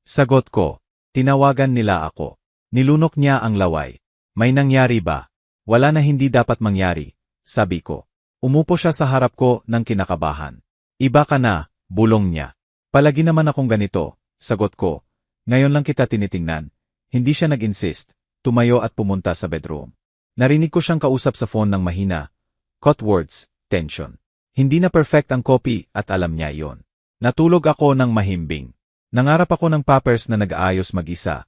Sagot ko. Tinawagan nila ako. Nilunok niya ang laway. May nangyari ba? Wala na hindi dapat mangyari, sabi ko. Umupo siya sa harap ko ng kinakabahan. Iba ka na, bulong niya. Palagi naman akong ganito, sagot ko. Ngayon lang kita tinitingnan. Hindi siya nag-insist, tumayo at pumunta sa bedroom. Narinig ko siyang kausap sa phone ng mahina. Cut words, tension. Hindi na perfect ang copy at alam niya iyon. Natulog ako ng mahimbing. Nangarap ako ng papers na nag-aayos mag-isa.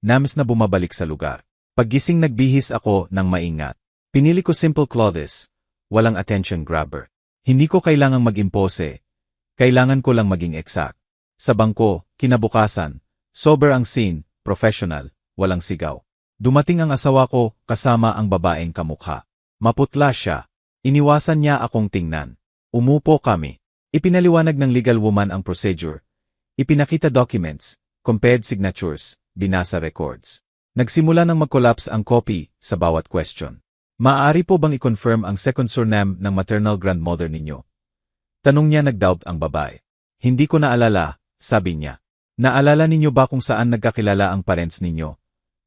Namis na bumabalik sa lugar. Paggising nagbihis ako ng maingat. Pinili ko simple clothes, walang attention grabber. Hindi ko kailangang mag-impose. Kailangan ko lang maging exact. Sa bangko, kinabukasan, sober ang scene, professional, walang sigaw. Dumating ang asawa ko kasama ang babaeng kamukha. Maputla siya. Iniwasan niya akong tingnan. Umupo kami. Ipinaliwanag ng legal woman ang procedure. Ipinakita documents, compared signatures, binasa records. Nagsimula ng mag-collapse ang copy sa bawat question. Maaari po bang i-confirm ang second surname ng maternal grandmother ninyo? Tanong niya nag-doubt ang babae. Hindi ko naalala, sabi niya. Naalala ninyo ba kung saan nagkakilala ang parents ninyo?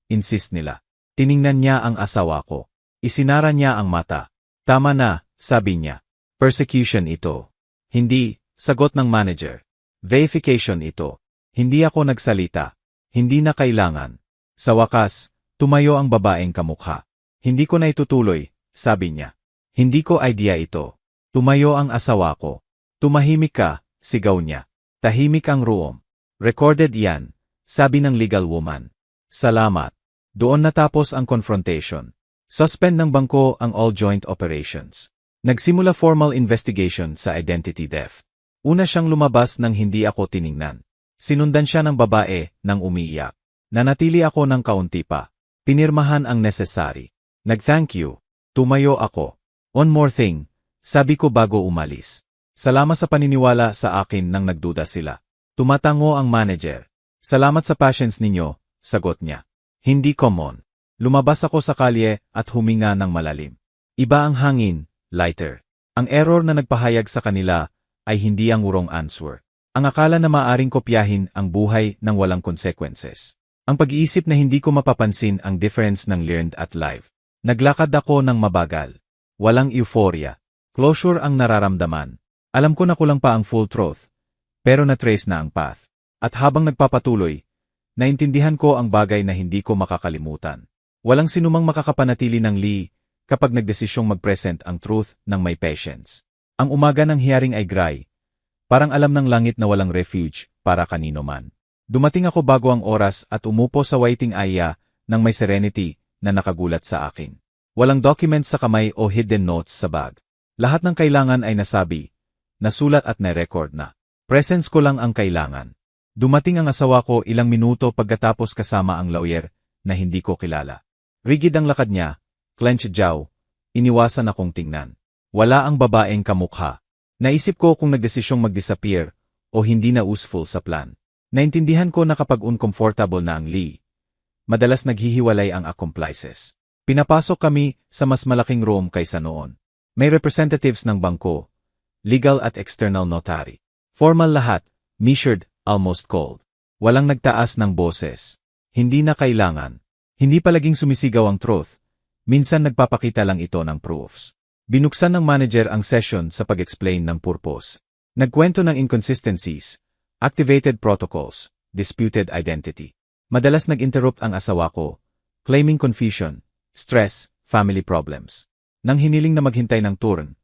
Insist nila. Tiningnan niya ang asawa ko. Isinara niya ang mata. Tama na, sabi niya. Persecution ito. Hindi, sagot ng manager. Verification ito. Hindi ako nagsalita. Hindi na kailangan. Sa wakas, tumayo ang babaeng kamukha. Hindi ko na itutuloy, sabi niya. Hindi ko idea ito. Tumayo ang asawa ko. Tumahimik ka, sigaw niya. Tahimik ang room. Recorded yan, sabi ng legal woman. Salamat. Doon natapos ang confrontation. Suspend ng bangko ang all joint operations. Nagsimula formal investigation sa identity theft. Una siyang lumabas nang hindi ako tiningnan. Sinundan siya ng babae nang umiiyak. Nanatili ako ng kaunti pa. Pinirmahan ang necessary. Nag-thank you. Tumayo ako. One more thing, sabi ko bago umalis. Salamat sa paniniwala sa akin nang nagduda sila. Tumatango ang manager. Salamat sa patience ninyo, sagot niya. Hindi common. Lumabas ako sa kalye at huminga ng malalim. Iba ang hangin, lighter. Ang error na nagpahayag sa kanila ay hindi ang wrong answer. Ang akala na maaring kopyahin ang buhay ng walang consequences. Ang pag-iisip na hindi ko mapapansin ang difference ng learned at live. Naglakad ako ng mabagal. Walang euphoria. Closure ang nararamdaman. Alam ko na kulang pa ang full truth. Pero na-trace na ang path. At habang nagpapatuloy, naintindihan ko ang bagay na hindi ko makakalimutan. Walang sinumang makakapanatili ng Lee kapag nagdesisyong mag-present ang truth ng may patience. Ang umaga ng hearing ay gray. Parang alam ng langit na walang refuge para kanino man. Dumating ako bago ang oras at umupo sa waiting area ng may serenity na nakagulat sa akin. Walang documents sa kamay o hidden notes sa bag. Lahat ng kailangan ay nasabi, nasulat at na-record na. Presence ko lang ang kailangan. Dumating ang asawa ko ilang minuto pagkatapos kasama ang lawyer na hindi ko kilala. Rigid ang lakad niya, clenched jaw, iniwasan akong tingnan. Wala ang babaeng kamukha. Naisip ko kung nagdesisyong mag-disappear o hindi na useful sa plan. Naintindihan ko na kapag uncomfortable na ang Lee, madalas naghihiwalay ang accomplices. Pinapasok kami sa mas malaking room kaysa noon. May representatives ng bangko, legal at external notary. Formal lahat, measured, almost cold. Walang nagtaas ng boses. Hindi na kailangan. Hindi palaging sumisigaw ang truth. Minsan nagpapakita lang ito ng proofs. Binuksan ng manager ang session sa pag-explain ng purpose. Nagkwento ng inconsistencies, activated protocols, disputed identity. Madalas nag-interrupt ang asawa ko, claiming confusion, stress, family problems. Nang hiniling na maghintay ng turn,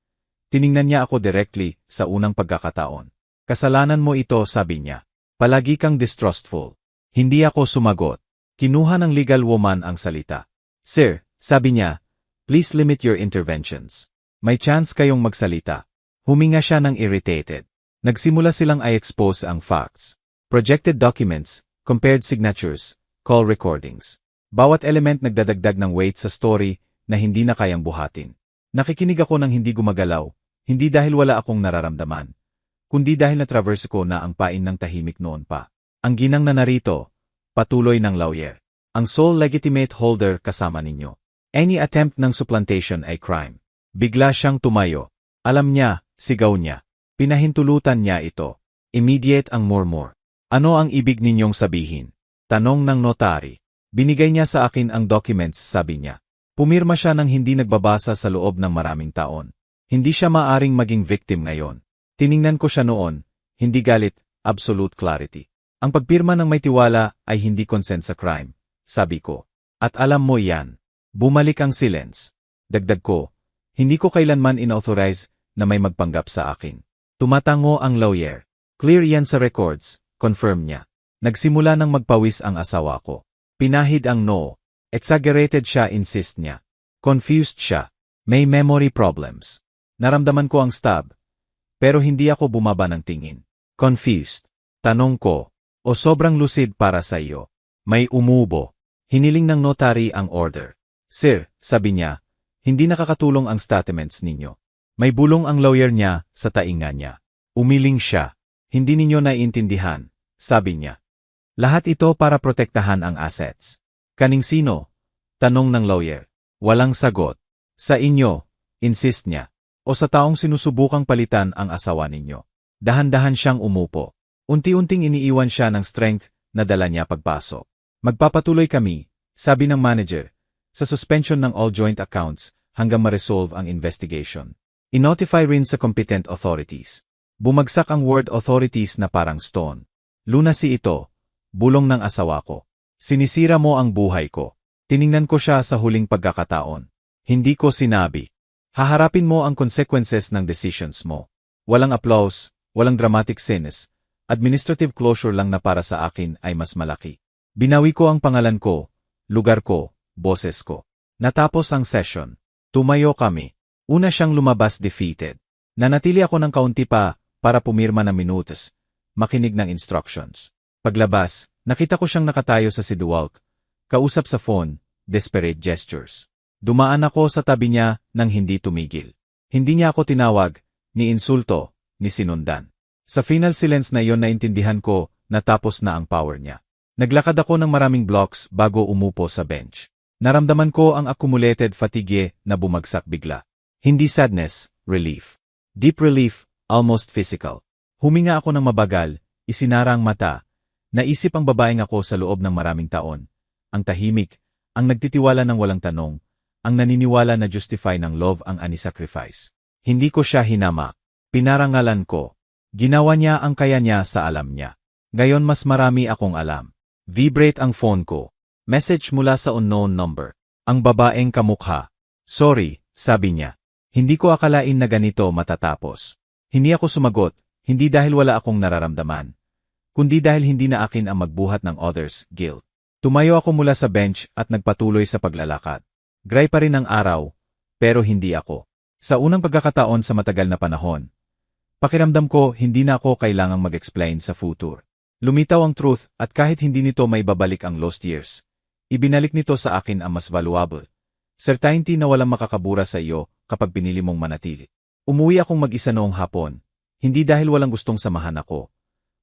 tiningnan niya ako directly sa unang pagkakataon. Kasalanan mo ito, sabi niya. Palagi kang distrustful. Hindi ako sumagot. Kinuha ng legal woman ang salita. Sir, sabi niya, please limit your interventions. May chance kayong magsalita. Huminga siya ng irritated. Nagsimula silang i-expose ang facts. Projected documents, compared signatures, call recordings. Bawat element nagdadagdag ng weight sa story na hindi na kayang buhatin. Nakikinig ako ng hindi gumagalaw, hindi dahil wala akong nararamdaman, kundi dahil na-traverse ko na ang pain ng tahimik noon pa. Ang ginang na narito, patuloy ng lawyer. Ang sole legitimate holder kasama ninyo. Any attempt ng supplantation ay crime. Bigla siyang tumayo. Alam niya, sigaw niya. Pinahintulutan niya ito. Immediate ang murmur. Ano ang ibig ninyong sabihin? Tanong ng notary. Binigay niya sa akin ang documents, sabi niya. Pumirma siya ng hindi nagbabasa sa loob ng maraming taon. Hindi siya maaring maging victim ngayon. Tiningnan ko siya noon, hindi galit, absolute clarity. Ang pagpirma ng may tiwala ay hindi consent sa crime, sabi ko. At alam mo iyan. Bumalik ang silence. Dagdag ko, hindi ko kailanman inauthorize na may magpanggap sa akin. Tumatango ang lawyer. Clear yan sa records, confirm niya. Nagsimula ng magpawis ang asawa ko. Pinahid ang no. Exaggerated siya, insist niya. Confused siya. May memory problems. Naramdaman ko ang stab. Pero hindi ako bumaba ng tingin. Confused. Tanong ko, o sobrang lucid para sa iyo? May umubo. Hiniling ng notary ang order. Sir, sabi niya, hindi nakakatulong ang statements ninyo. May bulong ang lawyer niya sa tainga niya. Umiling siya. Hindi ninyo naiintindihan, sabi niya. Lahat ito para protektahan ang assets. Kaning sino? Tanong ng lawyer. Walang sagot. Sa inyo, insist niya. O sa taong sinusubukang palitan ang asawa ninyo. Dahan-dahan siyang umupo. Unti-unting iniiwan siya ng strength na dala niya pagpasok. Magpapatuloy kami, sabi ng manager, sa suspension ng all joint accounts hanggang ma-resolve ang investigation. I-notify rin sa competent authorities. Bumagsak ang word authorities na parang stone. Lunasi ito, bulong ng asawa ko. Sinisira mo ang buhay ko. Tiningnan ko siya sa huling pagkakataon. Hindi ko sinabi. Haharapin mo ang consequences ng decisions mo. Walang applause, walang dramatic scenes. Administrative closure lang na para sa akin ay mas malaki. Binawi ko ang pangalan ko, lugar ko, boses ko. Natapos ang session. Tumayo kami. Una siyang lumabas defeated. Nanatili ako ng kaunti pa para pumirma ng minutos, makinig ng instructions. Paglabas, nakita ko siyang nakatayo sa sidewalk, kausap sa phone, desperate gestures. Dumaan ako sa tabi niya nang hindi tumigil. Hindi niya ako tinawag, ni insulto, ni sinundan. Sa final silence na iyon naintindihan ko na tapos na ang power niya. Naglakad ako ng maraming blocks bago umupo sa bench. Naramdaman ko ang accumulated fatigue na bumagsak bigla. Hindi sadness, relief. Deep relief, almost physical. Huminga ako ng mabagal, isinara ang mata. Naisip ang babaeng ako sa loob ng maraming taon. Ang tahimik, ang nagtitiwala ng walang tanong, ang naniniwala na justify ng love ang ani-sacrifice. Hindi ko siya hinama. Pinarangalan ko. Ginawa niya ang kaya niya sa alam niya. Ngayon mas marami akong alam. Vibrate ang phone ko. Message mula sa unknown number. Ang babaeng kamukha. Sorry, sabi niya. Hindi ko akalain na ganito matatapos. Hindi ako sumagot, hindi dahil wala akong nararamdaman, kundi dahil hindi na akin ang magbuhat ng others' guilt. Tumayo ako mula sa bench at nagpatuloy sa paglalakad. Gray pa rin ang araw, pero hindi ako. Sa unang pagkakataon sa matagal na panahon, pakiramdam ko hindi na ako kailangang mag-explain sa future. Lumitaw ang truth at kahit hindi nito may babalik ang lost years, ibinalik nito sa akin ang mas valuable. Certainty na walang makakabura sa iyo kapag pinili mong manatili. Umuwi akong mag-isa noong hapon, hindi dahil walang gustong samahan ako,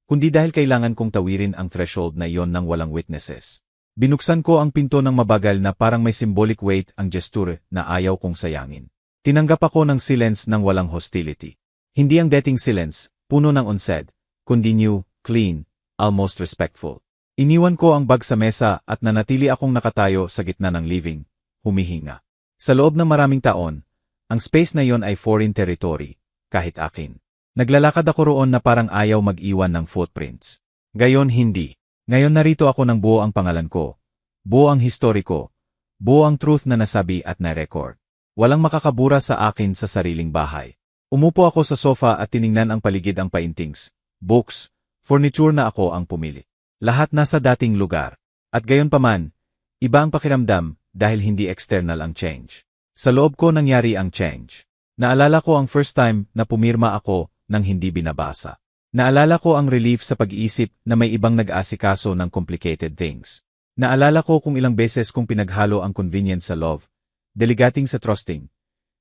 kundi dahil kailangan kong tawirin ang threshold na iyon ng walang witnesses. Binuksan ko ang pinto ng mabagal na parang may symbolic weight ang gesture na ayaw kong sayangin. Tinanggap ako ng silence ng walang hostility. Hindi ang dating silence, puno ng unsaid, kundi new, clean, almost respectful. Iniwan ko ang bag sa mesa at nanatili akong nakatayo sa gitna ng living, humihinga. Sa loob ng maraming taon, ang space na yon ay foreign territory, kahit akin. Naglalakad ako roon na parang ayaw mag-iwan ng footprints. Gayon hindi. Ngayon narito ako ng buo ang pangalan ko, buo ang history ko, buo ang truth na nasabi at na-record. Walang makakabura sa akin sa sariling bahay. Umupo ako sa sofa at tiningnan ang paligid ang paintings, books, furniture na ako ang pumili. Lahat nasa dating lugar. At gayon paman, iba ang pakiramdam dahil hindi external ang change. Sa loob ko nangyari ang change. Naalala ko ang first time na pumirma ako nang hindi binabasa. Naalala ko ang relief sa pag-iisip na may ibang nag-aasikaso ng complicated things. Naalala ko kung ilang beses kong pinaghalo ang convenience sa love, delegating sa trusting,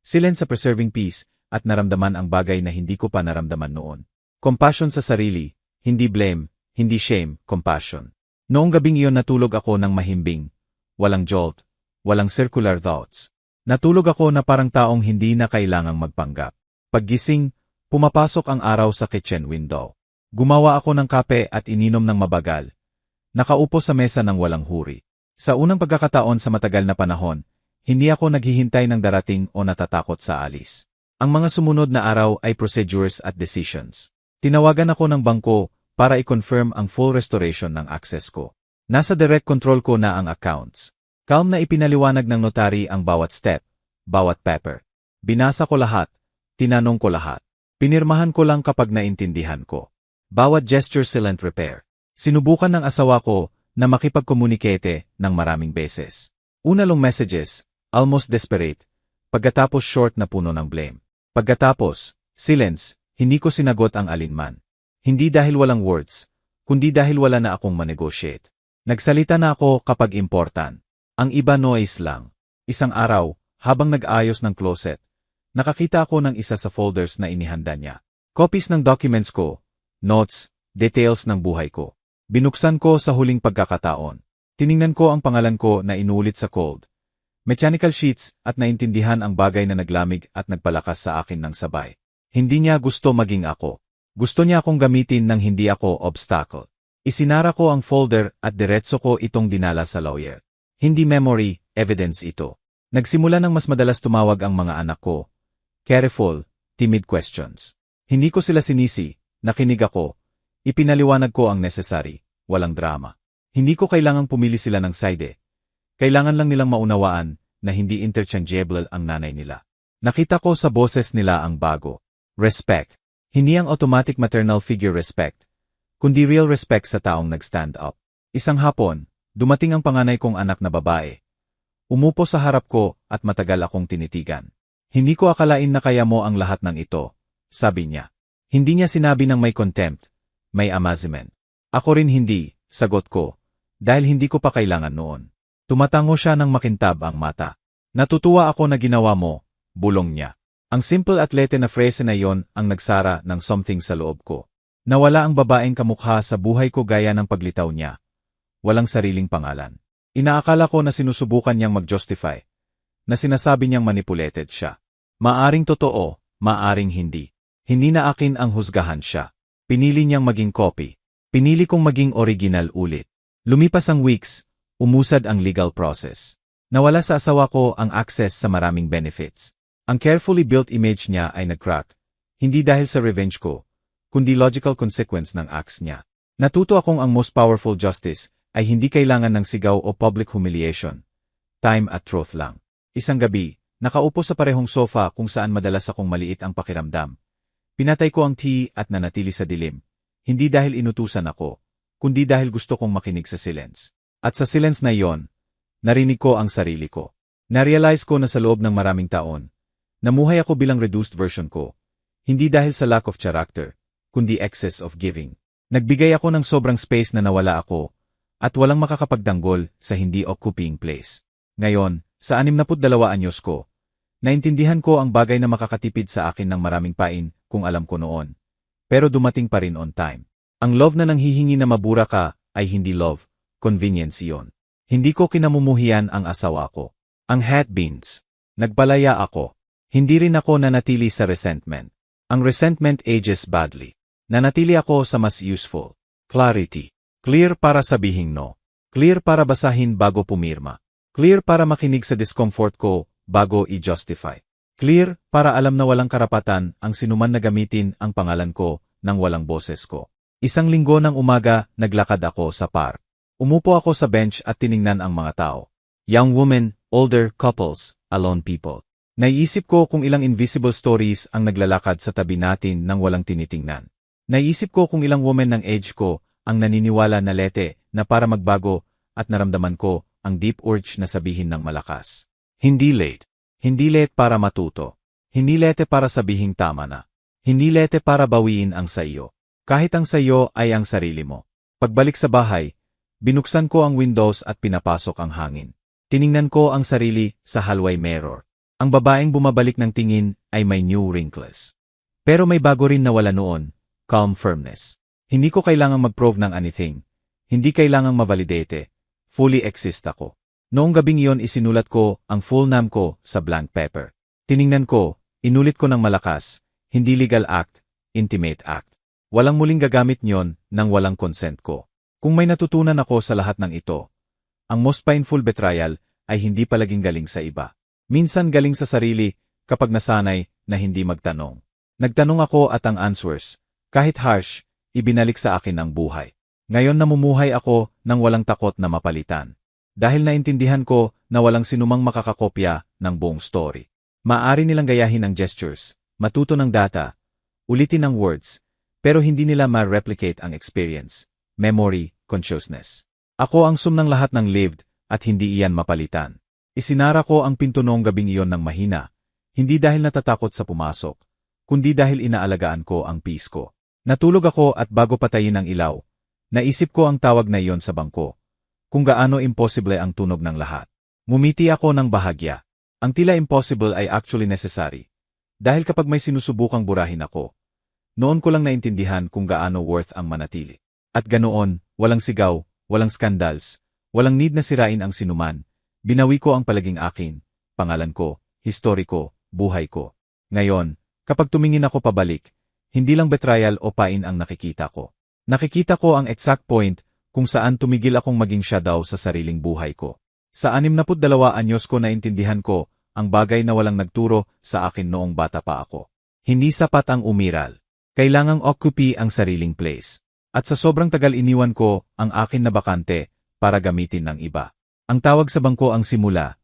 silence sa preserving peace, at naramdaman ang bagay na hindi ko pa naramdaman noon. Compassion sa sarili, hindi blame, hindi shame, compassion. Noong gabing iyon natulog ako ng mahimbing, walang jolt, walang circular thoughts. Natulog ako na parang taong hindi na kailangang magpanggap. Paggising, pumapasok ang araw sa kitchen window. Gumawa ako ng kape at ininom ng mabagal. Nakaupo sa mesa ng walang huri. Sa unang pagkakataon sa matagal na panahon, hindi ako naghihintay ng darating o natatakot sa alis. Ang mga sumunod na araw ay procedures at decisions. Tinawagan ako ng bangko para i-confirm ang full restoration ng access ko. Nasa direct control ko na ang accounts. Calm na ipinaliwanag ng notary ang bawat step, bawat paper. Binasa ko lahat, tinanong ko lahat. Pinirmahan ko lang kapag naintindihan ko. Bawat gesture silent repair. Sinubukan ng asawa ko na makipag-communicate ng maraming beses. Una long messages, almost desperate. Pagkatapos short na puno ng blame. Pagkatapos, silence, hindi ko sinagot ang alinman. Hindi dahil walang words, kundi dahil wala na akong manegotiate. Nagsalita na ako kapag important. Ang iba noise lang. Isang araw, habang nag-ayos ng closet, nakakita ako ng isa sa folders na inihanda niya. Copies ng documents ko, notes, details ng buhay ko. Binuksan ko sa huling pagkakataon. Tiningnan ko ang pangalan ko na inulit sa cold mechanical sheets at naintindihan ang bagay na naglamig at nagpalakas sa akin ng sabay. Hindi niya gusto maging ako. Gusto niya akong gamitin nang hindi ako obstacle. Isinara ko ang folder at diretso ko itong dinala sa lawyer. Hindi memory, evidence ito. Nagsimula ng mas madalas tumawag ang mga anak ko. Careful, timid questions. Hindi ko sila sinisi, nakinig ako. Ipinaliwanag ko ang necessary, walang drama. Hindi ko kailangang pumili sila ng side. Kailangan lang nilang maunawaan na hindi interchangeable ang nanay nila. Nakita ko sa boses nila ang bago. Respect. Hindi ang automatic maternal figure respect, kundi real respect sa taong nag-stand up. Isang hapon, dumating ang panganay kong anak na babae. Umupo sa harap ko at matagal akong tinitigan. Hindi ko akalain na kaya mo ang lahat ng ito, sabi niya. Hindi niya sinabi ng may contempt. May amazement. Ako rin hindi, sagot ko, dahil hindi ko pa kailangan noon. Tumatango siya ng makintab ang mata. Natutuwa ako na ginawa mo, bulong niya. Ang simple at lete na phrase na yon ang nagsara ng something sa loob ko. Nawala ang babaeng kamukha sa buhay ko gaya ng paglitaw niya. Walang sariling pangalan. Inaakala ko na sinusubukan niyang mag-justify, na sinasabi niyang manipulated siya. Maaring totoo, maaring hindi. Hindi na akin ang husgahan siya. Pinili niyang maging copy. Pinili kong maging original ulit. Lumipas ang weeks, umusad ang legal process. Nawala sa asawa ko ang access sa maraming benefits. Ang carefully built image niya ay nag-crack, hindi dahil sa revenge ko, kundi logical consequence ng acts niya. Natuto akong ang most powerful justice ay hindi kailangan ng sigaw o public humiliation. Time at truth lang. Isang gabi, nakaupo sa parehong sofa kung saan madalas akong maliit ang pakiramdam. Pinatay ko ang tea at nanatili sa dilim. Hindi dahil inutusan ako, kundi dahil gusto kong makinig sa silence. At sa silence na iyon, narinig ko ang sarili ko. Narealize ko na sa loob ng maraming taon, namuhay ako bilang reduced version ko. Hindi dahil sa lack of character, kundi excess of giving. Nagbigay ako ng sobrang space na nawala ako, at walang makakapagdanggol sa hindi occupying place. Ngayon, sa 62 anyos ko, naintindihan ko ang bagay na makakatipid sa akin ng maraming pain kung alam ko noon. Pero dumating pa rin on time. Ang love na nanghihingi na mabura ka ay hindi love, convenience iyon. Hindi ko kinamumuhian ang asawa ko. Ang hat beans. Nagpalaya ako. Hindi rin ako nanatili sa resentment. Ang resentment ages badly. Nanatili ako sa mas useful. Clarity. Clear para sabihing no. Clear para basahin bago pumirma. Clear para makinig sa discomfort ko bago i-justify. Clear para alam na walang karapatan ang sinuman na gamitin ang pangalan ko nang walang boses ko. Isang linggo ng umaga, naglakad ako sa park. Umupo ako sa bench at tiningnan ang mga tao. Young women, older couples, alone people. Naiisip ko kung ilang invisible stories ang naglalakad sa tabi natin nang walang tinitingnan. Naiisip ko kung ilang women ng age ko ang naniniwala na lete na para magbago at naramdaman ko ang deep urge na sabihin ng malakas. Hindi late. Hindi late para matuto. Hindi late para sabihing tama na. Hindi late para bawiin ang sayo. Kahit ang sayo ay ang sarili mo. Pagbalik sa bahay, binuksan ko ang windows at pinapasok ang hangin. Tiningnan ko ang sarili sa hallway mirror. Ang babaeng bumabalik ng tingin ay may new wrinkles. Pero may bago rin na wala noon, calm firmness. Hindi ko kailangang mag-prove ng anything. Hindi kailangang mavalidate. Fully exist ako. Noong gabing iyon isinulat ko ang full name ko sa blank paper. Tiningnan ko, inulit ko ng malakas, hindi legal act, intimate act. Walang muling gagamit niyon nang walang consent ko. Kung may natutunan ako sa lahat ng ito, ang most painful betrayal ay hindi palaging galing sa iba. Minsan galing sa sarili kapag nasanay na hindi magtanong. Nagtanong ako at ang answers, kahit harsh, ibinalik sa akin ang buhay. Ngayon namumuhay ako nang walang takot na mapalitan. Dahil naintindihan ko na walang sinumang makakakopya ng buong story. Maaari nilang gayahin ang gestures, matuto ng data, ulitin ang words, pero hindi nila ma-replicate ang experience, memory, consciousness. Ako ang sum ng lahat ng lived at hindi iyan mapalitan. Isinara ko ang pinto noong gabing iyon ng mahina, hindi dahil natatakot sa pumasok, kundi dahil inaalagaan ko ang peace ko. Natulog ako at bago patayin ang ilaw, naisip ko ang tawag na iyon sa bangko. Kung gaano imposible ang tunog ng lahat. Ngumiti ako ng bahagya. Ang tila impossible ay actually necessary. Dahil kapag may sinusubukang burahin ako, noon ko lang naintindihan kung gaano worth ang manatili. At ganoon, walang sigaw, walang scandals, walang need na sirain ang sinuman, binawi ko ang palaging akin, pangalan ko, historiko, buhay ko. Ngayon, kapag tumingin ako pabalik, hindi lang betrayal o pain ang nakikita ko. Nakikita ko ang exact point kung saan tumigil akong maging siya daw sa sariling buhay ko. Sa 62 anyos ko naintindihan ko ang bagay na walang nagturo sa akin noong bata pa ako. Hindi sapat ang umiral. Kailangang occupy ang sariling place. At sa sobrang tagal iniwan ko ang akin na bakante para gamitin ng iba. Ang tawag sa bangko ang simula,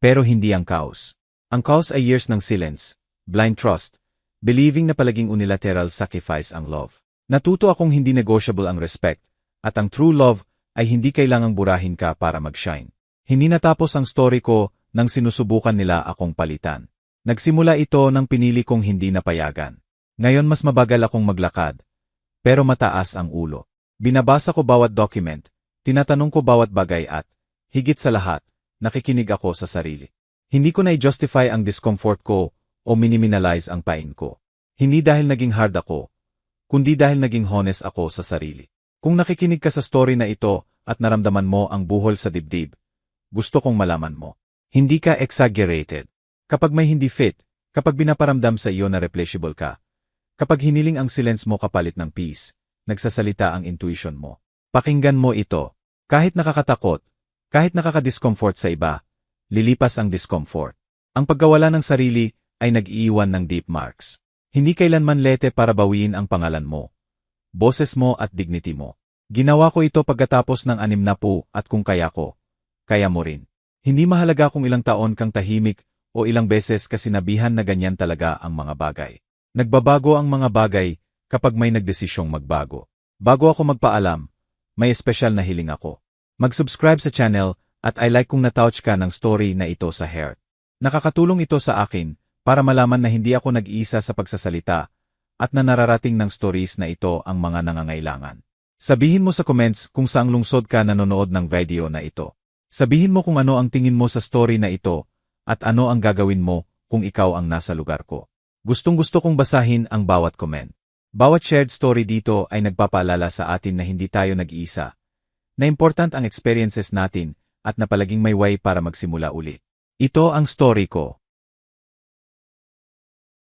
pero hindi ang chaos. Ang chaos ay years ng silence, blind trust, believing na palaging unilateral sacrifice ang love. Natuto akong hindi negotiable ang respect, at ang true love ay hindi kailangang burahin ka para mag-shine. Hindi natapos ang story ko nang sinusubukan nila akong palitan. Nagsimula ito nang pinili kong hindi napayagan. Ngayon mas mabagal akong maglakad, pero mataas ang ulo. Binabasa ko bawat document, tinatanong ko bawat bagay at, higit sa lahat, nakikinig ako sa sarili. Hindi ko na-justify ang discomfort ko o miniminalize ang pain ko. Hindi dahil naging hard ako, kundi dahil naging honest ako sa sarili. Kung nakikinig ka sa story na ito at naramdaman mo ang buhol sa dibdib, gusto kong malaman mo. Hindi ka exaggerated. Kapag may hindi fit, kapag binaparamdam sa iyo na replaceable ka, kapag hiniling ang silence mo kapalit ng peace, nagsasalita ang intuition mo. Pakinggan mo ito. Kahit nakakatakot, kahit nakakadiscomfort sa iba, lilipas ang discomfort. Ang pagkawala ng sarili ay nag-iiwan ng deep marks. Hindi kailanman lete para bawiin ang pangalan mo, boses mo at dignity mo. Ginawa ko ito pagkatapos ng 60 at kung kaya ko, kaya mo rin. Hindi mahalaga kung ilang taon kang tahimik o ilang beses ka sinabihan na ganyan talaga ang mga bagay. Nagbabago ang mga bagay kapag may nagdesisyong magbago. Bago ako magpaalam, may espesyal na hiling ako. Mag-subscribe sa channel at I like kung natouch ka ng story na ito sa heart. Nakakatulong ito sa akin para malaman na hindi ako nag-iisa sa pagsasalita at na nararating ng stories na ito ang mga nangangailangan. Sabihin mo sa comments kung saang lungsod ka nanonood ng video na ito. Sabihin mo kung ano ang tingin mo sa story na ito at ano ang gagawin mo kung ikaw ang nasa lugar ko. Gustong-gusto kong basahin ang bawat comment. Bawat shared story dito ay nagpapaalala sa atin na hindi tayo nag-iisa, na important ang experiences natin at na palaging may way para magsimula ulit. Ito ang story ko.